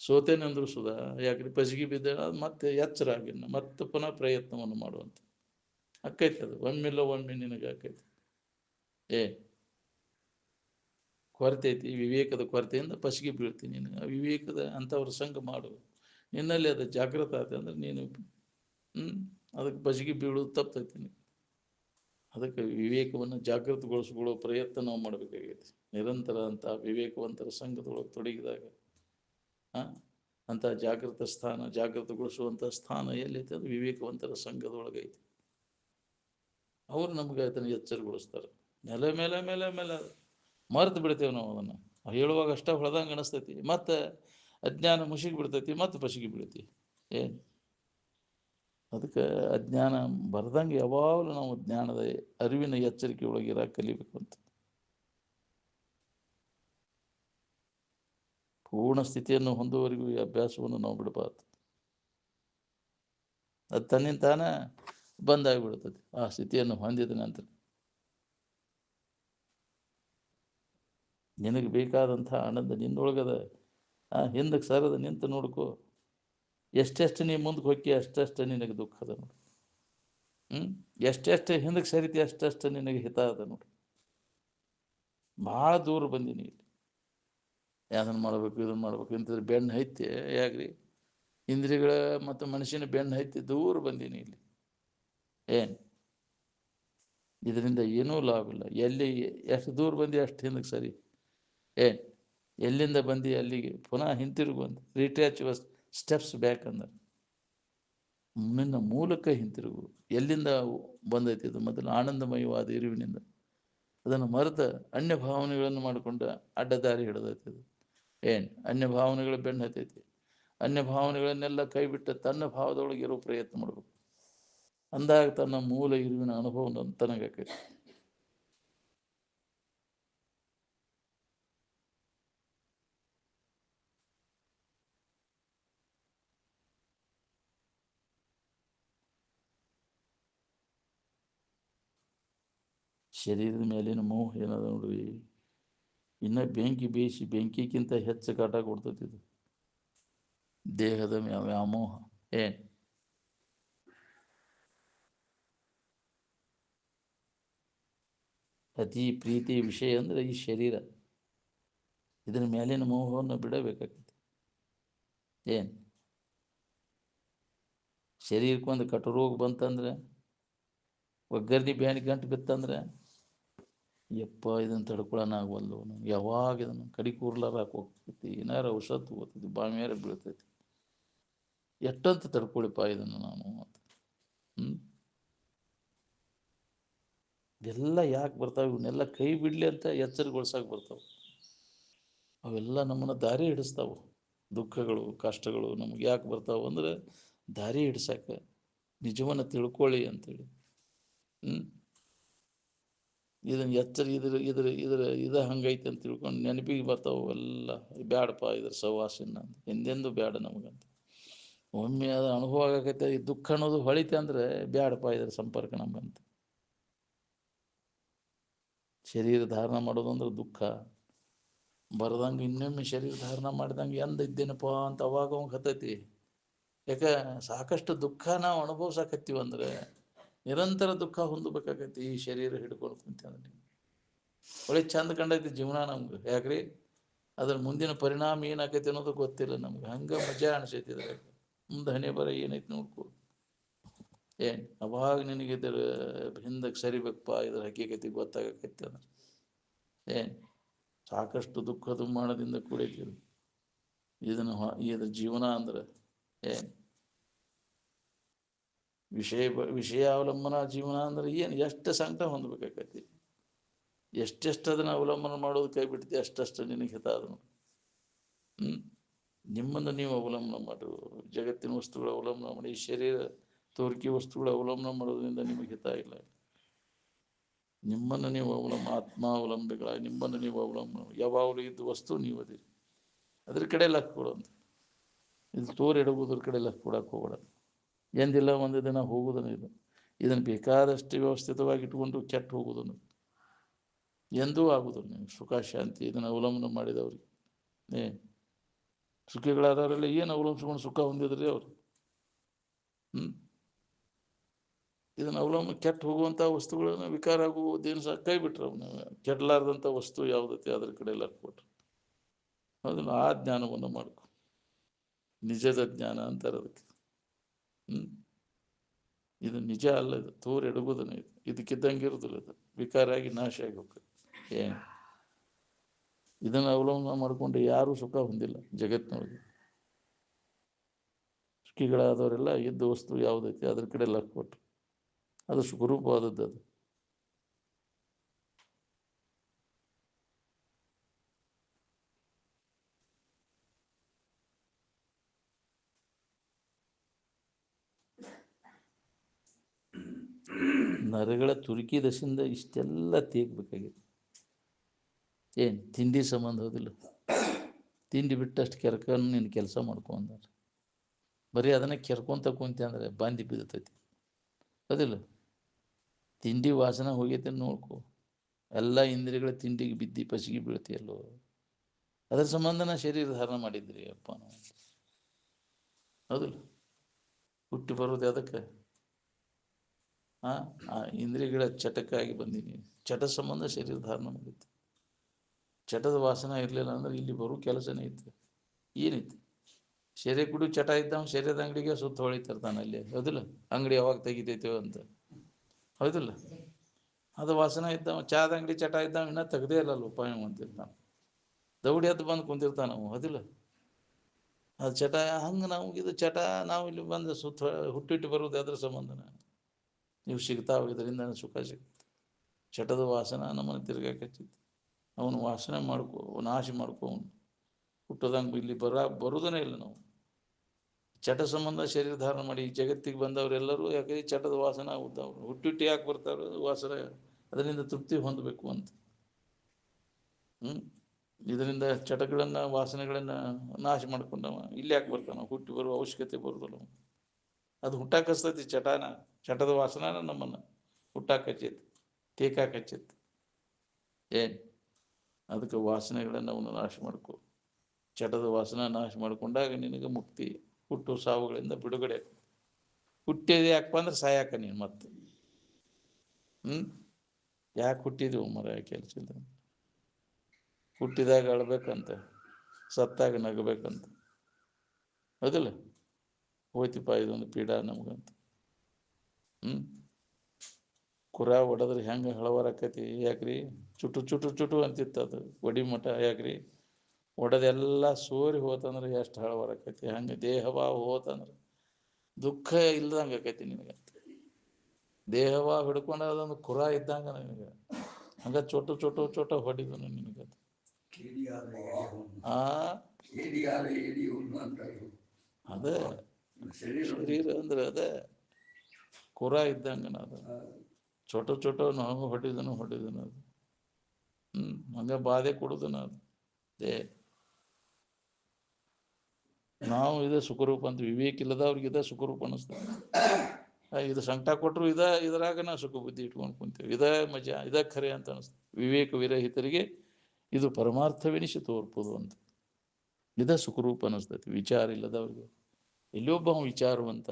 ಸೋತೇನೆ ಅಂದ್ರು ಸುಧಾ. ಯಾಕ್ರಿ ಪಸಿಗೆ ಬಿದ್ದ ಅದು ಮತ್ತೆ ಎಚ್ಚರ ಆಗಿನ್ನ ಮತ್ತೆ ಪುನಃ ಪ್ರಯತ್ನವನ್ನು ಮಾಡುವಂತ ಅಕ್ಕೈತಿ. ಅದು ಒಮ್ಮೆಲ್ಲ ಒಮ್ಮೆ ನಿನಗೆ ಆಕೈತಿ. ಕೊರತೆ ಐತಿ, ವಿವೇಕದ ಕೊರತೆಯಿಂದ ಪಸಿಗೆ ಬೀಳ್ತೀನಿ. ನೀನು ವಿವೇಕದ ಅಂಥವ್ರ ಸಂಘ ಮಾಡು, ನಿನ್ನಲ್ಲಿ ಅದು ಜಾಗೃತ ಆಯ್ತು ಅಂದ್ರೆ ನೀನು ಅದಕ್ಕೆ ಪಸಿಗೆ ಬೀಳೋದು ತಪ್ಪತೈತಿ. ಅದಕ್ಕೆ ವಿವೇಕವನ್ನು ಜಾಗೃತಗೊಳಿಸ್ಕೊಳ್ಳೋ ಪ್ರಯತ್ನ ನಾವು ಮಾಡಬೇಕಾಗೈತಿ. ನಿರಂತರ ಅಂತ ವಿವೇಕವಂತರ ಸಂಘದೊಳಗೆ ತೊಡಗಿದಾಗ ಅಂಥ ಜಾಗೃತ ಸ್ಥಾನ, ಜಾಗೃತಗೊಳಿಸುವಂಥ ಸ್ಥಾನ ಎಲ್ಲೈತೆ ಅದು ವಿವೇಕವಂತರ ಸಂಘದೊಳಗೈತಿ. ಅವರು ನಮ್ಗೆ ಅದನ್ನು ಎಚ್ಚರಗೊಳಿಸ್ತಾರೆ. ಮೇಲೆ ಮೇಲೆ ಮೇಲೆ ಮೇಲೆ ಮರೆತು ಬಿಡ್ತೇವೆ ನಾವು ಅದನ್ನು. ಹೇಳುವಾಗ ಅಷ್ಟೇ ಹೊಳೆದಂಗೆ ಅನಿಸ್ತೈತಿ, ಮತ್ತು ಅಜ್ಞಾನ ಮುಸುಗಿ ಬಿಡ್ತೈತಿ, ಮತ್ತು ಪಸಿಗೆ ಬೀಳ್ತೀವಿ. ಏನು ಅದಕ್ಕೆ ಅಜ್ಞಾನ ಬರ್ದಂಗೆ ಯಾವಾಗಲೂ ನಾವು ಜ್ಞಾನದ ಅರಿವಿನ ಎಚ್ಚರಿಕೆ ಒಳಗಿರ ಕಲಿಬೇಕು ಅಂತ. ಪೂರ್ಣ ಸ್ಥಿತಿಯನ್ನು ಹೊಂದುವವರೆಗೂ ಈ ಅಭ್ಯಾಸವನ್ನು ನಾವು ಬಿಡಬಾರ್ದು. ಅದು ತನ್ನಿಂದ ತಾನೇ ಬಂದಾಗಿಬಿಡ್ತದೆ ಆ ಸ್ಥಿತಿಯನ್ನು ಹೊಂದಿದ ನಂತರ. ನಿನಗೆ ಬೇಕಾದಂಥ ಆನಂದ ನಿನ್ನೊಳಗದ ಹಿಂದಕ್ಕೆ ಸರದ ನಿಂತು ನೋಡ್ಕೋ. ಎಷ್ಟೆಷ್ಟು ನೀ ಮುಂದಕ್ಕೆ ಹೋಗಿ ಅಷ್ಟಷ್ಟು ನಿನಗೆ ದುಃಖ ಅದ ನೋಡಿ. ಎಷ್ಟೆಷ್ಟು ಹಿಂದಕ್ಕೆ ಸರಿತಿ ಅಷ್ಟಷ್ಟು ನಿನಗೆ ಹಿತ ಅದ ನೋಡಿ. ಭಾಳ ದೂರ ಬಂದೀನಿ ಇಲ್ಲಿ. ಅದನ್ನು ಮಾಡಬೇಕು, ಇದನ್ನು ಮಾಡ್ಬೇಕು ಇಂಥದ್ದು ಬೆನ್ನು ಹೈತಿ ಯಾಕ್ರಿ? ಇಂದ್ರಿಯಗಳ ಮತ್ತು ಮನುಷ್ಯನ ಬೆನ್ನು ಹೈತಿ ದೂರ ಬಂದೀನಿ ಇಲ್ಲಿ. ಏನು ಇದರಿಂದ ಏನೂ ಲಾಭ ಇಲ್ಲ. ಎಲ್ಲಿ ಎಷ್ಟು ದೂರ ಬಂದಿ ಅಷ್ಟು ಹಿಂದಕ್ಕೆ ಸರಿ. ಎಲ್ಲಿಂದ ಬಂದು ಅಲ್ಲಿಗೆ ಪುನಃ ಹಿಂತಿರುಗುವಂತ ರಿಟ್ಯಾಚ್ ಯುವರ್ ಸ್ಟೆಪ್ಸ್ ಬ್ಯಾಕ್ ಅಂದ್ರೆ ನಿನ್ನ ಮೂಲಕ ಹಿಂತಿರುಗು. ಎಲ್ಲಿಂದ ಬಂದೈತಿ ಅದು? ಮೊದಲು ಆನಂದಮಯವಾದ ಇರುವಿನಿಂದ. ಅದನ್ನು ಮರೆತ ಅನ್ಯ ಭಾವನೆಗಳನ್ನು ಮಾಡಿಕೊಂಡು ಅಡ್ಡದಾರಿ ಹಿಡಿದೈತಿ ಅದು. ಅನ್ಯ ಭಾವನೆಗಳ ಬೆನ್ನು ಹತ್ತೈತಿ. ಅನ್ಯ ಭಾವನೆಗಳನ್ನೆಲ್ಲ ಕೈ ಬಿಟ್ಟು ತನ್ನ ಭಾವದೊಳಗೆ ಇರೋ ಪ್ರಯತ್ನ ಮಾಡಬೇಕು. ಅಂದಾಗ ತನ್ನ ಮೂಲ ಇರುವಿನ ಅನುಭವ ತನಗಾಕೈತಿ. ಶರೀರದ ಮೇಲಿನ ಮೋಹ ಏನದ ನೋಡ್ರಿ, ಇನ್ನು ಬೆಂಕಿ ಬೇಯಿಸಿ ಬೆಂಕಿಗಿಂತ ಹೆಚ್ಚು ಕಾಟ ಕೊಡ್ತೈತಿ ಇದು. ದೇಹದ ವ್ಯಾಮೋಹ. ಅತಿ ಪ್ರೀತಿ ವಿಷಯ ಅಂದರೆ ಈ ಶರೀರ. ಇದರ ಮೇಲಿನ ಮೋಹವನ್ನು ಬಿಡಬೇಕಾಗ್ತದೆ. ಶರೀರಕ್ಕೊಂದು ಕಟುರೋಗ ಬಂತಂದ್ರೆ, ಒಗ್ಗರ್ನಿ ಬ್ಯಾನಿ ಗಂಟು ಬಿತ್ತಂದ್ರೆ, ಯಪ್ಪ ಇದನ್ನು ತಡ್ಕೊಳ್ಳೋಣ ಆಗವಲ್ದು, ಯಾವಾಗ ಇದನ್ನು ಕಡಿ ಕೂರ್ಲಾರ ಹೋಗ್ತೈತಿ, ಏನಾರು ಔಷಧ ತಗೋತೈತಿ, ಬಾವಿಯಾರ ಬೀಳ್ತೈತಿ. ಎಷ್ಟಂತ ತಡ್ಕೊಳ್ಳಿಪ್ಪ ಇದನ್ನು ನಾನು ಅಂತ. ಇದೆಲ್ಲ ಯಾಕೆ ಬರ್ತಾವೆ? ಇವನ್ನೆಲ್ಲ ಕೈ ಬಿಡಲಿ ಅಂತ ಎಚ್ಚರಗೊಳ್ಸಕ್ಕೆ ಬರ್ತಾವೆ. ಅವೆಲ್ಲ ನಮ್ಮನ್ನು ದಾರಿ ಹಿಡಿಸ್ತಾವೆ. ದುಃಖಗಳು, ಕಷ್ಟಗಳು ನಮ್ಗೆ ಯಾಕೆ ಬರ್ತಾವೆ ಅಂದರೆ ದಾರಿ ಹಿಡ್ಸಕ್ಕೆ, ನಿಜವನ್ನು ತಿಳ್ಕೊಳ್ಳಿ ಅಂತೇಳಿ. ಇದನ್ನು ಎಚ್ಚರ ಇದು ಹಂಗೈತೆ ಅಂತ ತಿಳ್ಕೊಂಡು ನೆನಪಿಗೆ ಬರ್ತಾವೆ ಎಲ್ಲ. ಬ್ಯಾಡಪ್ಪ ಇದ್ರ ಸವಾಸಿನ ಅಂತ, ಎಂದೆಂದು ಬ್ಯಾಡ ನಮಗಂತ. ಒಮ್ಮೆ ಅದು ಅನುಭವ ಆಗೈತೆ, ಈ ದುಃಖ ಅನ್ನೋದು ಹೊಳಿತೆ ಅಂದರೆ ಬ್ಯಾಡಪ್ಪ ಇದ್ರ ಸಂಪರ್ಕ ನಮಗಂತ. ಶರೀರ ಧಾರಣ ಮಾಡೋದು ಅಂದ್ರೆ ದುಃಖ ಬರ್ದಂಗೆ ಇನ್ನೊಮ್ಮೆ ಶರೀರ ಧಾರಣ ಮಾಡಿದಂಗೆ ಇದ್ದೇನಪ್ಪ ಅಂತ ಅವಾಗ ಅವಾಗ ಹತ್ತೈತಿ. ಯಾಕೆ ಸಾಕಷ್ಟು ದುಃಖ ನಾವು ಅನುಭವಿಸಕತ್ತೀವಂದ್ರೆ ನಿರಂತರ ದುಃಖ ಹೊಂದಬೇಕಾಗೈತಿ. ಈ ಶರೀರ ಹಿಡ್ಕೊಂಡು ಕುಂತಂದ್ರೆ ಒಳ್ಳೆ ಚಂದ ಕಂಡೈತಿ ಜೀವನ ನಮ್ಗೆ. ಯಾಕ್ರಿ ಅದ್ರ ಮುಂದಿನ ಪರಿಣಾಮ ಏನಾಕೈತಿ ಅನ್ನೋದು ಗೊತ್ತಿಲ್ಲ ನಮ್ಗೆ. ಹಂಗೆ ಮಜಾ ಅನಿಸೈತಿದ್ರೆ ಮುಂದೆ ಹಣೆ ಬರ ಏನೈತಿ ನೋಡ್ಕೊ. ಅವಾಗ ನಿನಗೆ ಇದ್ರ ಹಿಂದಕ್ಕೆ ಸರಿಬೇಕಪ್ಪ, ಇದ್ರ ಹಕ್ಕಿಕೈತಿ ಗೊತ್ತಾಗಕೈತಿ ಅಂದ್ರೆ ಸಾಕಷ್ಟು ದುಃಖದ ಮಾಡದಿಂದ ಕೂಡೈತಿ ಇದನ್ನು. ಇದ್ರ ಜೀವನ ಅಂದ್ರೆ ವಿಷಯಾವಲಂಬನ ಜೀವನ ಅಂದ್ರೆ ಏನು? ಎಷ್ಟು ಸಂಕಟ ಹೊಂದಬೇಕಾಗೈತಿ. ಎಷ್ಟೆಷ್ಟು ಅದನ್ನು ಅವಲಂಬನೆ ಮಾಡೋದು ಕೈ ಬಿಡ್ತಿ ಅಷ್ಟಷ್ಟು ನಿನಗೆ ಹಿತ ಅದು. ನಿಮ್ಮನ್ನು ನೀವು ಅವಲಂಬನೆ ಮಾಡು. ಜಗತ್ತಿನ ವಸ್ತುಗಳ ಅವಲಂಬನೆ ಮಾಡಿ, ಈ ಶರೀರ ತೋರಿಕೆ ವಸ್ತುಗಳ ಅವಲಂಬನೆ ಮಾಡೋದ್ರಿಂದ ನಿಮಗೆ ಹಿತ ಇಲ್ಲ. ನಿಮ್ಮನ್ನು ನೀವು ಆತ್ಮಾವಲಂಬಿಗಳಾಗಿ ನಿಮ್ಮನ್ನು ನೀವು ಅವಲಂಬನೆ ಯಾವಾಗಲೂ ಇದ್ದ ವಸ್ತು ನೀವು ಅದಿರಿ. ಅದ್ರ ಕಡೆ ಲಕ್ ಕೊಡೋದು. ಇದು ತೋರಿ ಇಡೋದ್ರ ಕಡೆ ಲಕ್ ಕೊಡಕ್ಕೆ ಹೋಗ್ಬೇಡ. ಎಂದಿಲ್ಲ ಒಂದು ದಿನ ಹೋಗೋದನ್ನು ಇದು. ಇದನ್ನು ಬೇಕಾದಷ್ಟು ವ್ಯವಸ್ಥಿತವಾಗಿ ಇಟ್ಕೊಂಡು ಕೆಟ್ಟು ಹೋಗೋದನ್ನು ಎಂದೂ ಆಗೋದಿಲ್ಲ. ನೀವು ಸುಖ ಶಾಂತಿ ಇದನ್ನು ಅವಲಂಬನೆ ಮಾಡಿದವ್ರಿಗೆ ಸುಖಿಗಳಾದವರೆಲ್ಲ ಏನು ಅವಲಂಬಿಸ್ಕೊಂಡು ಸುಖ ಹೊಂದಿದ್ರಿ ಅವರು? ಇದನ್ನು ಅವಲಂಬನೆ ಕೆಟ್ಟು ಹೋಗುವಂಥ ವಸ್ತುಗಳನ್ನು ವಿಕಾರ ಆಗುವುದೇನು ಸಹ ಕೈ ಬಿಟ್ರೆ ಅವನು ಕೆಡಲಾರ್ದಂಥ ವಸ್ತು ಯಾವುದೈತಿ ಅದ್ರ ಕಡೆ ಎಲ್ಲ ಕೊಟ್ರು. ಅದನ್ನು ಆ ಜ್ಞಾನವನ್ನು ಮಾಡ್ಕೊ. ನಿಜದ ಜ್ಞಾನ ಅಂತಾರೆ ಅದಕ್ಕೆ. ಇದು ನಿಜ ಅಲ್ಲ, ಇದು ತೋರ್ ಎಡಗುದನ. ಇದು ಇದಕ್ಕಿದ್ದಂಗೆ ಇರುದಿಲ್ಲ, ಇದು ವಿಕಾರ ಆಗಿ ನಾಶ ಆಗಿ ಹೋಗ್ತದೆ. ಏನು ಇದನ್ನು ಅವಲಂಬನೆ ಮಾಡಿಕೊಂಡು ಯಾರೂ ಸುಖ ಹೊಂದಿಲ್ಲ ಜಗತ್ತಿನೊಳಗೆ. ಸುಖಿಗಳಾದವರೆಲ್ಲ ಇದ್ದ ವಸ್ತು ಯಾವುದೈತಿ ಅದ್ರ ಕಡೆ ಎಲ್ಲ ಕೊಟ್ರು. ಅದು ಸುಖರೂಪವಾದದ್ದು. ಅದು ನರಗಳ ತುರುಕಿ ದಶೆಯಿಂದ ಇಷ್ಟೆಲ್ಲ ತೀರ್ಬೇಕಾಗಿದೆ. ಏನು ತಿಂಡಿ ಸಂಬಂಧ ಹೋದಿಲ್ಲ. ತಿಂಡಿ ಬಿಟ್ಟಷ್ಟು ಕೆರ್ಕೊಂಡು ನೀನು ಕೆಲಸ ಮಾಡ್ಕೊ ಅಂದಾರೆ. ಬರೀ ಅದನ್ನೇ ಕೆರ್ಕೊಂತ ಕುಂತೆ ಅಂದರೆ ಬಾಂದಿ ಬಿದ್ದತೈತಿ. ಅದಿಲ್ಲ, ತಿಂಡಿ ವಾಸನೆ ಹೋಗೈತೆ ನೋಡ್ಕೊ. ಎಲ್ಲ ಇಂದ್ರಿಯಗಳ ತಿಂಡಿಗೆ ಬಿದ್ದು ಪಸಿಗೆ ಬೀಳ್ತೀಯಲ್ಲೋ. ಅದರ ಸಂಬಂಧನ ಶರೀರ ಧಾರಣ ಮಾಡಿದ್ರಿ ಅಪ್ಪ ನಾವು. ಹೌದಿಲ್ಲ, ಹುಟ್ಟಿ ಬರೋದು ಅದಕ್ಕೆ ಆ ಇಂದ್ರಿಯಗಳ ಚಟಕ್ಕಾಗಿ ಬಂದೀನಿ. ಚಟ ಸಂಬಂಧ ಶರೀರ ಧಾರಣ ಮಾಡಿತ್ತು. ಚಟದ ವಾಸನ ಇರಲಿಲ್ಲ ಅಂದ್ರೆ ಇಲ್ಲಿ ಬರೋ ಕೆಲಸನೇ ಇತ್ತು. ಏನಿತ್ತು? ಶರೀರ ಕುಡಿ ಚಟ ಇದ್ದಾವ ಶರೀರದ ಅಂಗಡಿಗೆ ಸುತ್ತ ಹೊಳಿತಿರ್ತಾನೆ ಅಲ್ಲಿ. ಹೌದಿಲ್ಲ, ಅಂಗಡಿ ಯಾವಾಗ ತೆಗಿತೈತೇವ ಅಂತ. ಹೌದಿಲ್ಲ, ಅದು ವಾಸನ ಇದ್ದಾವ. ಚಾದ ಅಂಗಡಿ ಚಟ ಇದ್ದಾವ ಇನ್ನೂ ತೆಗ್ದೇ ಇಲ್ಲಲ್ಲ ಉಪಾಯ ಅಂತಿರ್ತಾನೆ. ದೌಡಿ ಎದ್ದು ಬಂದು ಕುಂತಿರ್ತಾನೆ ನಾವು. ಹೌದಿಲ್ಲ, ಅದು ಚಟ. ಹಂಗೆ ನಾವು ಇದು ಚಟ ನಾವು ಇಲ್ಲಿ ಬಂದು ಸುತ್ತ ಹುಟ್ಟಿಟ್ಟು ಬರೋದು ಅದ್ರ ಸಂಬಂಧನ. ನೀವು ಸಿಗ್ತಾವ, ಇದರಿಂದ ಸುಖ ಸಿಗುತ್ತೆ. ಚಟದ ವಾಸನ ನಮ್ಮನ್ನು ತಿರ್ಗಾಕಚ್ಚಿತ್ತು. ಅವನು ವಾಸನೆ ಮಾಡ್ಕೊ, ನಾಶ ಮಾಡ್ಕೊ. ಅವನು ಹುಟ್ಟೋದಂಗೆ ಇಲ್ಲಿ ಬರೋದನೇ ಇಲ್ಲ ನಾವು. ಚಟ ಸಂಬಂಧ ಶರೀರ ಧಾರಣ ಮಾಡಿ ಈ ಜಗತ್ತಿಗೆ ಬಂದವರೆಲ್ಲರೂ ಯಾಕೆ ಚಟದ ವಾಸನ ಆಗುತ್ತವ್ರು. ಹುಟ್ಟಿಟ್ಟು ಯಾಕೆ ಬರ್ತಾರೋ ವಾಸನೆ, ಅದರಿಂದ ತೃಪ್ತಿ ಹೊಂದಬೇಕು ಅಂತ. ಇದರಿಂದ ಚಟಗಳನ್ನು ವಾಸನೆಗಳನ್ನು ನಾಶ ಮಾಡ್ಕೊಂಡವ ಇಲ್ಲಿ ಯಾಕೆ ಬರ್ತಾನ? ಹುಟ್ಟಿ ಬರುವ ಅವಶ್ಯಕತೆ ಬರೋದಿಲ್ಲ. ಅದು ಹುಟ್ಟಾಕಸ್ತೈತಿ ಚಟನ. ಚಟದ ವಾಸನ ನಮ್ಮನ್ನು ಹುಟ್ಟಾಕಚ್ಚೈತಿ, ಟೇಕಾಕಚ್ಚೈತಿ. ಏನು ಅದಕ್ಕೆ ವಾಸನೆಗಳನ್ನು ಅವನು ನಾಶ ಮಾಡ್ಕೊ. ಚಟದ ವಾಸನ ನಾಶ ಮಾಡ್ಕೊಂಡಾಗ ನಿನಗೆ ಮುಕ್ತಿ, ಹುಟ್ಟು ಸಾವುಗಳಿಂದ ಬಿಡುಗಡೆ. ಹುಟ್ಟಿದ ಯಾಕಪ್ಪ ಅಂದ್ರೆ ಸಾಯಾಕ ನೀನು ಮತ್ತೆ. ಯಾಕೆ ಹುಟ್ಟಿದೆವು ಮರ? ಕೆಲಸ ಇಲ್ಲ. ಹುಟ್ಟಿದಾಗ ಅಳ್ಬೇಕಂತ, ಸತ್ತಾಗ ನಗಬೇಕಂತ. ಹೌದಿಲ್ಲ, ಹೋಯ್ತಿಪ್ಪ ಇದೊಂದು ಪೀಡ ನಮಗಂತ. ಕುರ ಹೊಡೆದ್ರೆ ಹೆಂಗೆ ಹಳವರಾಕೈತಿ? ಯಾಕ್ರಿ ಚುಟು ಚುಟು ಚುಟು ಅಂತಿತ್ತು ಅದು ಒಡಿ ಮಠ. ಯಾಕ್ರಿ ಒಡೆದೆಲ್ಲ ಸೋರಿ ಹೋತಂದ್ರೆ ಎಷ್ಟು ಹಳವರಾಕೈತಿ. ಹಂಗೆ ದೇಹವಾ ಹೋತಂದ್ರೆ ದುಃಖ ಇಲ್ದಂಗೆ ಆಕೈತಿ ನಿನಗೆ. ದೇಹವಾ ಹಿಡ್ಕೊಂಡು ಅದೊಂದು ಕುರ ಇದ್ದಂಗೆ ನಿನಗೆ. ಹಂಗೆ ಚೋಟು ಚೋಟು ಚೋಟ ಹೊಡಿದನು ನಿನಗೆ. ಅದೇ ಶರೀರ ಅಂದ್ರೆ ಅದೇ ಕುರ ಇದ್ದಂಗೆ. ಅದು ಚೋಟ ಚೋಟ ನಾವು ಹೊಡಿದನು ಅದು. ಹಂಗೆ ಬಾಧೆ ಕೊಡುದನ ಅದು. ನಾವು ಇದೇ ಸುಖರೂಪ ಅಂತ ವಿವೇಕ ಇಲ್ಲದವ್ರಿಗೆ ಇದೇ ಸುಖರೂಪ ಅನ್ನಿಸ್ತದೆ. ಇದು ಸಂಕಟ ಕೊಟ್ಟರು ಇದರಾಗ ನಾವು ಸುಖ ಬುದ್ಧಿ ಇಟ್ಕೊಂಡು ಕುಂತೇವೆ. ಇದೇ ಮಜಾ, ಇದೇ ಖರೆ ಅಂತ ಅನಿಸ್ತದೆ. ವಿವೇಕ ವಿರಹಿತರಿಗೆ ಇದು ಪರಮಾರ್ಥವೆನಿಸಿ ತೋರ್ಪದು ಅಂತ. ಇದೇ ಸುಖರೂಪ ಅನ್ನಿಸ್ತೈತಿ ವಿಚಾರ ಇಲ್ಲದವ್ರಿಗೆ. ಇಲ್ಲೊಬ್ಬ ವಿಚಾರವಂತ,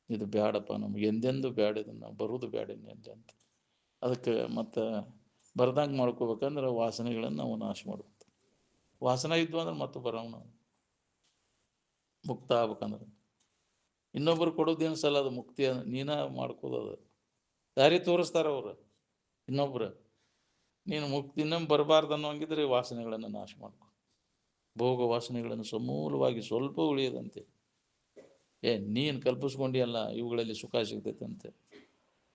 ಇದು ಬ್ಯಾಡಪ್ಪ ನಮ್ಗೆ, ಎಂದೆಂದು ಬ್ಯಾಡ, ಇದನ್ನು ನಾವು ಬರೋದು ಬ್ಯಾಡ ಅಂತ. ಅದಕ್ಕೆ ಮತ್ತು ಬರ್ದಂಗೆ ಮಾಡ್ಕೋಬೇಕಂದ್ರೆ ವಾಸನೆಗಳನ್ನು ನಾವು ನಾಶ ಮಾಡ್ಬೇಕು. ವಾಸನೆ ಇದ್ವು ಅಂದ್ರೆ ಮತ್ತೆ ಬರೋಣ ಮುಕ್ತ ಆಗ್ಬೇಕಂದ್ರೆ. ಇನ್ನೊಬ್ರು ಕೊಡೋದೇನು ಸಲ ಅದು ಮುಕ್ತಿ ನೀನ ಮಾಡ್ಕೋದದು. ದಾರಿ ತೋರಿಸ್ತಾರ ಅವ್ರು ಇನ್ನೊಬ್ರು. ನೀನು ಮುಕ್ತಿ ಇನ್ನೊಮ್ಮೆ ಬರಬಾರ್ದು ಅನ್ನೋಂಗಿದ್ರೆ ವಾಸನೆಗಳನ್ನು ನಾಶ ಮಾಡ್ಕೊ. ಭೋಗ ವಾಸನೆಗಳನ್ನು ಸಮೂಲವಾಗಿ ಸ್ವಲ್ಪ ಉಳಿಯದಂತೆ. ನೀನು ಕಲ್ಪಿಸ್ಕೊಂಡಿಯಲ್ಲ ಇವುಗಳಲ್ಲಿ ಸುಖ ಸಿಗ್ತೈತೆ ಅಂತೆ.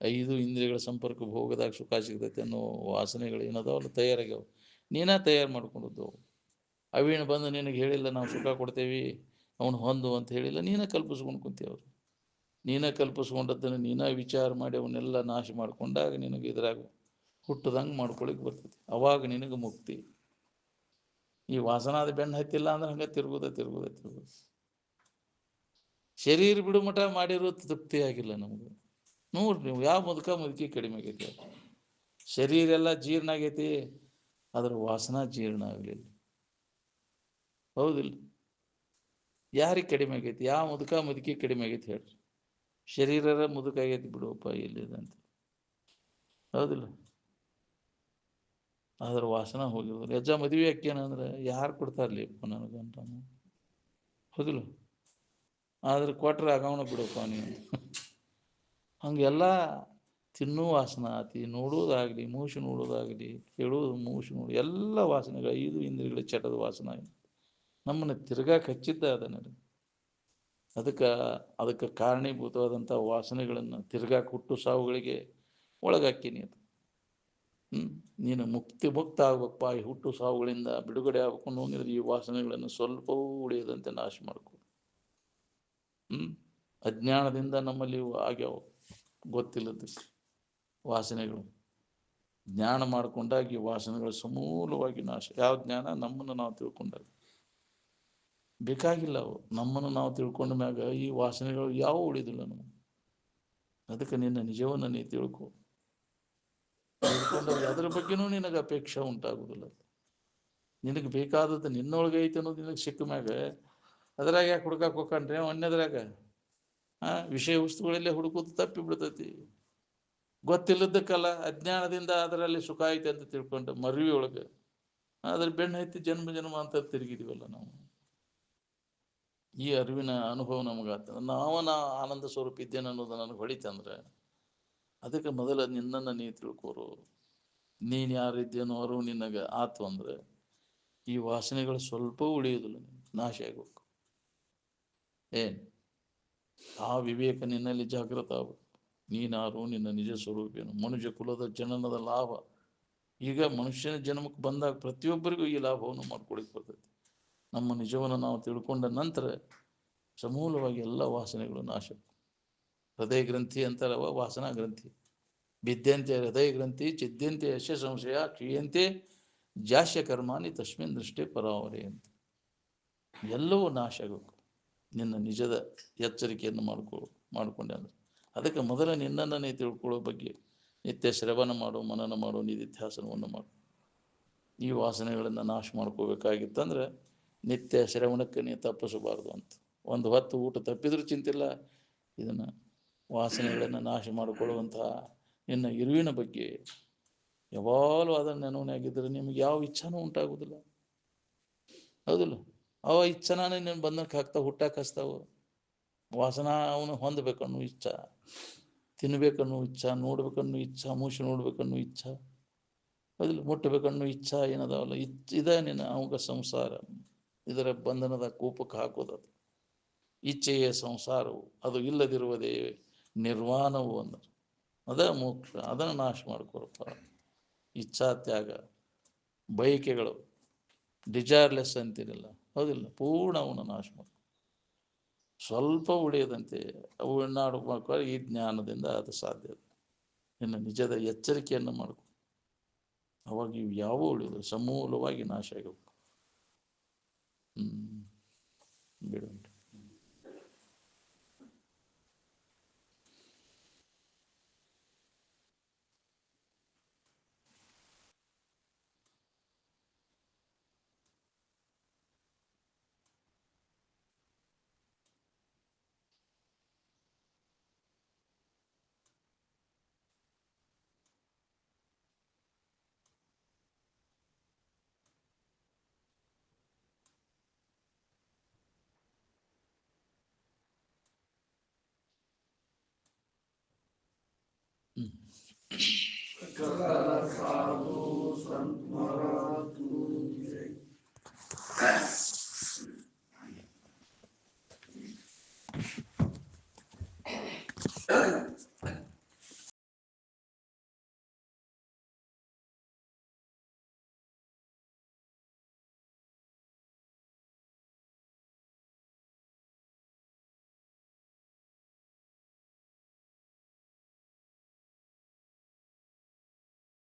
5 ಇಂದ್ರಿಯಗಳ ಸಂಪರ್ಕ ಭೋಗದಾಗ ಸುಖ ಸಿಗ್ತೈತೆ ಅನ್ನೋ ವಾಸನೆಗಳು ಏನದಾವಲ್ಲ ತಯಾರಾಗ್ಯಾವ. ನೀನೇ ತಯಾರು ಮಾಡ್ಕೊಂಡದ್ದು. ಅವೇನು ಬಂದು ನಿನಗೆ ಹೇಳಿಲ್ಲ ನಾವು ಸುಖ ಕೊಡ್ತೇವೆ ಅವನು ಹೊಂದು ಅಂತ ಹೇಳಿಲ್ಲ. ನೀನೇ ಕಲ್ಪಿಸ್ಕೊಂಡು ಕುಂತೀವ್ರು. ನೀನೇ ಕಲ್ಪಿಸ್ಕೊಂಡದ್ದನ್ನು ನೀನೇ ವಿಚಾರ ಮಾಡಿ ಅವನ್ನೆಲ್ಲ ನಾಶ ಮಾಡ್ಕೊಂಡಾಗ ನಿನಗೆ ಇದ್ರಾಗ ಹುಟ್ಟದಂಗೆ ಮಾಡ್ಕೊಳಿಕ್ಕೆ ಬರ್ತೈತಿ. ಅವಾಗ ನಿನಗೆ ಮುಕ್ತಿ. ಈ ವಾಸನಾದ ಬೆನ್ನು ಹತ್ತಿಲ್ಲ ಅಂದ್ರೆ ಹಂಗೆ ತಿರುಗುದ. ಶರೀರ ಬಿಡು ಮಠ ಮಾಡಿರೋ ತೃಪ್ತಿ ಆಗಿಲ್ಲ ನಮಗೆ. ನೋಡ್ರಿ ನೀವು ಯಾವ ಮುದುಕಿ ಕಡಿಮೆ ಆಗೈತಿ. ಶರೀರ ಎಲ್ಲ ಜೀರ್ಣ ಆಗೈತಿ, ಅದ್ರ ವಾಸನಾ ಜೀರ್ಣ ಆಗಲಿಲ್ಲ. ಹೌದಿಲ್ಲ? ಯಾರಿಗೆ ಕಡಿಮೆ ಆಗೈತಿ? ಯಾವ ಮುದುಕಿ ಕಡಿಮೆ ಆಗೈತಿ ಹೇಳ್ರಿ? ಶರೀರರ ಮುದುಕಾಗೈತಿ ಬಿಡುವಪ್ಪ ಎಲ್ಲಿದೆ ಅಂತ, ಹೌದಿಲ್ಲ? ಆದ್ರೆ ವಾಸನ ಹೋಗಿದ್ರು. ಯಜ್ಜ ಮದುವೆ ಅಕ್ಕೇನಂದ್ರೆ ಯಾರು ಕೊಡ್ತಾರಲಿಪ್ಪ ನನಗಂತ, ಹೌದಿಲ್ಲ? ಆದ್ರೆ ಕೊಟ್ರೆ ಆಗವನ ಬಿಡಪ್ಪ ನೀನು. ಹಂಗೆಲ್ಲ ತಿನ್ನೋ ವಾಸನ ಆತಿ, ನೋಡೋದಾಗಲಿ, ಮೂಸು ನೋಡೋದಾಗಲಿ, ಕೇಳೋದು ಮೂಸು ನೋಡು, ಎಲ್ಲ ವಾಸನೆಗಳು 5 ಇಂದ್ರಿಯಗಳ ಚಟದ ವಾಸನ ನಮ್ಮನ್ನು ತಿರ್ಗಾಕ್ ಹಚ್ಚಿದ್ದ ಅದನ್ನ. ಅದಕ್ಕೆ ಕಾರಣೀಭೂತವಾದಂಥ ವಾಸನೆಗಳನ್ನು ತಿರ್ಗಾಕ್ ಹುಟ್ಟು ಸಾವುಗಳಿಗೆ ಒಳಗಾಕೀನಿ ಅದು. ನೀನು ಮುಕ್ತ ಆಗ್ಬೇಕಪ್ಪ, ಈ ಹುಟ್ಟು ಸಾವುಗಳಿಂದ ಬಿಡುಗಡೆ ಆಗ್ಬೇಕು ಅನ್ನೋಂಗಿದ್ರೆ ಈ ವಾಸನೆಗಳನ್ನು ಸ್ವಲ್ಪವೂ ಉಳಿಯದಂತೆ ನಾಶ ಮಾಡ್ಕೊ. ಅಜ್ಞಾನದಿಂದ ನಮ್ಮಲ್ಲಿ ಆಗ್ಯಾವ ಗೊತ್ತಿಲ್ಲದಕ್ಕೆ ವಾಸನೆಗಳು. ಜ್ಞಾನ ಮಾಡಿಕೊಂಡಾಗ ಈ ವಾಸನೆಗಳು ಸಮೂಲವಾಗಿ ನಾಶ. ಯಾವ ಜ್ಞಾನ? ನಮ್ಮನ್ನು ನಾವು ತಿಳ್ಕೊಂಡಾಗ. ಬೇಕಾಗಿಲ್ಲ ಅವು. ನಮ್ಮನ್ನು ನಾವು ತಿಳ್ಕೊಂಡ ಮ್ಯಾಗ ಈ ವಾಸನೆಗಳು ಯಾವ ಉಳಿದಿಲ್ಲ ನಮಗೆ. ಅದಕ್ಕೆ ನಿನ್ನ ನಿಜವನ್ನು ನೀ ತಿಳ್ಕೊಂಡಾಗ ಅದ್ರ ಬಗ್ಗೆನೂ ನಿನಗೆ ಅಪೇಕ್ಷೆ ಉಂಟಾಗುವುದಿಲ್ಲ. ನಿನಗೆ ಬೇಕಾದದ್ದು ನಿನ್ನೊಳಗೆ ಐತೆ ಅನ್ನೋದು ನಿನಗೆ ಸಿಕ್ಕ ಮ್ಯಾಗ ಅದ್ರಾಗ ಯಾಕೆ ಹುಡುಕಾಕ್ ಹೋಗ್ಕಂಡ್ರೆ ಅನ್ಯದ್ರಾಗ ವಿಷಯ ವಸ್ತುಗಳಲ್ಲೇ ಹುಡುಕೋದು ತಪ್ಪಿ ಬಿಡ್ತೈತಿ. ಗೊತ್ತಿಲ್ಲದಕ್ಕಲ್ಲ, ಅಜ್ಞಾನದಿಂದ ಅದರಲ್ಲಿ ಸುಖ ಐತೆ ಅಂತ ತಿಳ್ಕೊಂಡು ಮರುವಿ ಒಳಗೆ ಅದ್ರ ಬೆನ್ನು ಹತ್ತಿ ಜನ್ಮ ಜನ್ಮ ಅಂತ ತಿರುಗಿದೀವಲ್ಲ ನಾವು. ಈ ಅರಿವಿನ ಅನುಭವ ನಮಗಾಗ್ತದೆ. ನಾ ಆನಂದ ಸ್ವರೂಪ ಇದ್ದೇನೆ ಅನ್ನೋದು ನನಗೆ ಹೊಳಿತಂದ್ರೆ ಅದಕ್ಕೆ ಮೊದಲ ನಿನ್ನನ್ನು ನೀ ತಿಳ್ಕೋರು. ನೀನು ಯಾರಿದ್ದೇನೋ ಅರಿವು ನಿನಗೆ ಆತು ಅಂದ್ರೆ ಈ ವಾಸನೆಗಳು ಸ್ವಲ್ಪ ಉಳಿಯುವುದಿಲ್ಲ, ನಾಶ ಆಗಬೇಕು. ಏನು ಆ ವಿವೇಕ ನಿನ್ನಲ್ಲಿ ಜಾಗೃತ ಆಗಬೇಕು. ನೀನಾರು, ನಿನ್ನ ನಿಜ ಸ್ವರೂಪೇನು, ಮನುಷ್ಯ ಕುಲದ ಜನನದ ಲಾಭ. ಈಗ ಮನುಷ್ಯನ ಜನ್ಮಕ್ಕೆ ಬಂದಾಗ ಪ್ರತಿಯೊಬ್ಬರಿಗೂ ಈ ಲಾಭವನ್ನು ಮಾಡ್ಕೊಳಿಕ್ ಬರ್ತೈತಿ. ನಮ್ಮ ನಿಜವನ್ನು ನಾವು ತಿಳ್ಕೊಂಡ ನಂತರ ಸಮೂಲವಾಗಿ ಎಲ್ಲ ವಾಸನೆಗಳು ನಾಶ. ಹೃದಯ ಗ್ರಂಥಿ ಅಂತಾರವ ವಾಸನಾ ಗ್ರಂಥಿ. ಭಿದ್ಯಂತೆ ಹೃದಯ ಗ್ರಂಥಿ, ಚಿದ್ಯಂತೆ ಯಶ ಸಂಶಯ, ಕ್ಷೀಯಂತೆ ಜಾಸ್ಯ ಕರ್ಮಾನಿ ತಸ್ಮಿನ್ ದೃಷ್ಟಿ ಪರಾವರೆ ಅಂತ. ಎಲ್ಲವೂ ನಾಶ ಆಗಬೇಕು ನಿನ್ನ ನಿಜದ ಎಚ್ಚರಿಕೆಯನ್ನು ಮಾಡಿಕೊಂಡೆ ಅಂದ್ರೆ. ಅದಕ್ಕೆ ಮೊದಲ ನಿನ್ನನ್ನು ನೀ ತಿಳ್ಕೊಳ್ಳೋ ಬಗ್ಗೆ ನಿತ್ಯ ಶ್ರವಣ ಮಾಡು, ಮನನ ಮಾಡು, ನಿಧಿಧ್ಯಾಸನವನ್ನು ಮಾಡು. ಈ ವಾಸನೆಗಳನ್ನು ನಾಶ ಮಾಡ್ಕೋಬೇಕಾಗಿತ್ತಂದ್ರೆ ನಿತ್ಯ ಶ್ರವಣಕ್ಕೆ ನೀ ತಪ್ಪಿಸಬಾರ್ದು ಅಂತ. ಒಂದು ಹೊತ್ತು ಊಟ ತಪ್ಪಿದ್ರೂ ಚಿಂತಿಲ್ಲ, ಇದನ್ನು ವಾಸನೆಗಳನ್ನು ನಾಶ ಮಾಡಿಕೊಳ್ಳುವಂತಹ ನಿನ್ನ ಇರುವಿನ ಬಗ್ಗೆ ಯಾವಾಗಲೂ ಅದನ್ನು ನೆನವನಾಗಿದ್ದರೆ ನಿಮಗೆ ಯಾವ ಇಚ್ಛಾನೂ ಉಂಟಾಗುವುದಿಲ್ಲ, ಹೌದಿಲ್ಲ? ಅವ ಇಚ್ಛಾನ ನೀನು ಬಂದಕ್ಕೆ ಹಾಕ್ತಾವ, ಹುಟ್ಟಾಕ ಹಚ್ತಾವ. ವಾಸನ ಅವನು ಹೊಂದಬೇಕನ್ನೋ ಇಚ್ಛಾ, ತಿನ್ಬೇಕನ್ನೋ ಇಚ್ಛಾ, ನೋಡ್ಬೇಕನ್ನೋ ಇಚ್ಛಾ, ಮೂಸಿ ನೋಡ್ಬೇಕನ್ನೋ ಇಚ್ಛಾ, ಹೌದಿಲ್ಲ? ಮುಟ್ಟಬೇಕನ್ನೋ ಇಚ್ಛಾ ಏನದಾವಲ್ಲ, ಇದ ನಿನ್ನ ಅವಾಗ ಸಂಸಾರ. ಇದರ ಬಂಧನದ ಕೂಪಕ್ಕೆ ಹಾಕೋದದು. ಇಚ್ಛೆಯೇ ಸಂಸಾರವು, ಅದು ಇಲ್ಲದಿರುವುದೇ ನಿರ್ವಾಣವು ಅಂದ್ರೆ ಅದ ಮೋಕ್ಷ. ಅದನ್ನು ನಾಶ ಮಾಡ್ಕೊಳಪ್ಪ. ಇಚ್ಛಾ ತ್ಯಾಗ, ಬಯಕೆಗಳು, ಡಿಜೈರ್ಲೆಸ್ ಅಂತಿರಲ್ಲ, ಹೌದಿಲ್ಲ? ಪೂರ್ಣ ಅವನ ನಾಶ ಮಾಡಿ ಸ್ವಲ್ಪ ಉಳಿಯದಂತೆ ಅವು ಎಣ್ಣಾಡು ಈ ಜ್ಞಾನದಿಂದ ಅದು ಸಾಧ್ಯ. ನಿನ್ನ ನಿಜದ ಎಚ್ಚರಿಕೆಯನ್ನು ಮಾಡ್ಕೊ, ಅವಾಗ ಇವು ಯಾವ ಉಳಿಯೋದು ಸಮೂಲವಾಗಿ ನಾಶ ಆಗಬೇಕು. ಬಿಡು.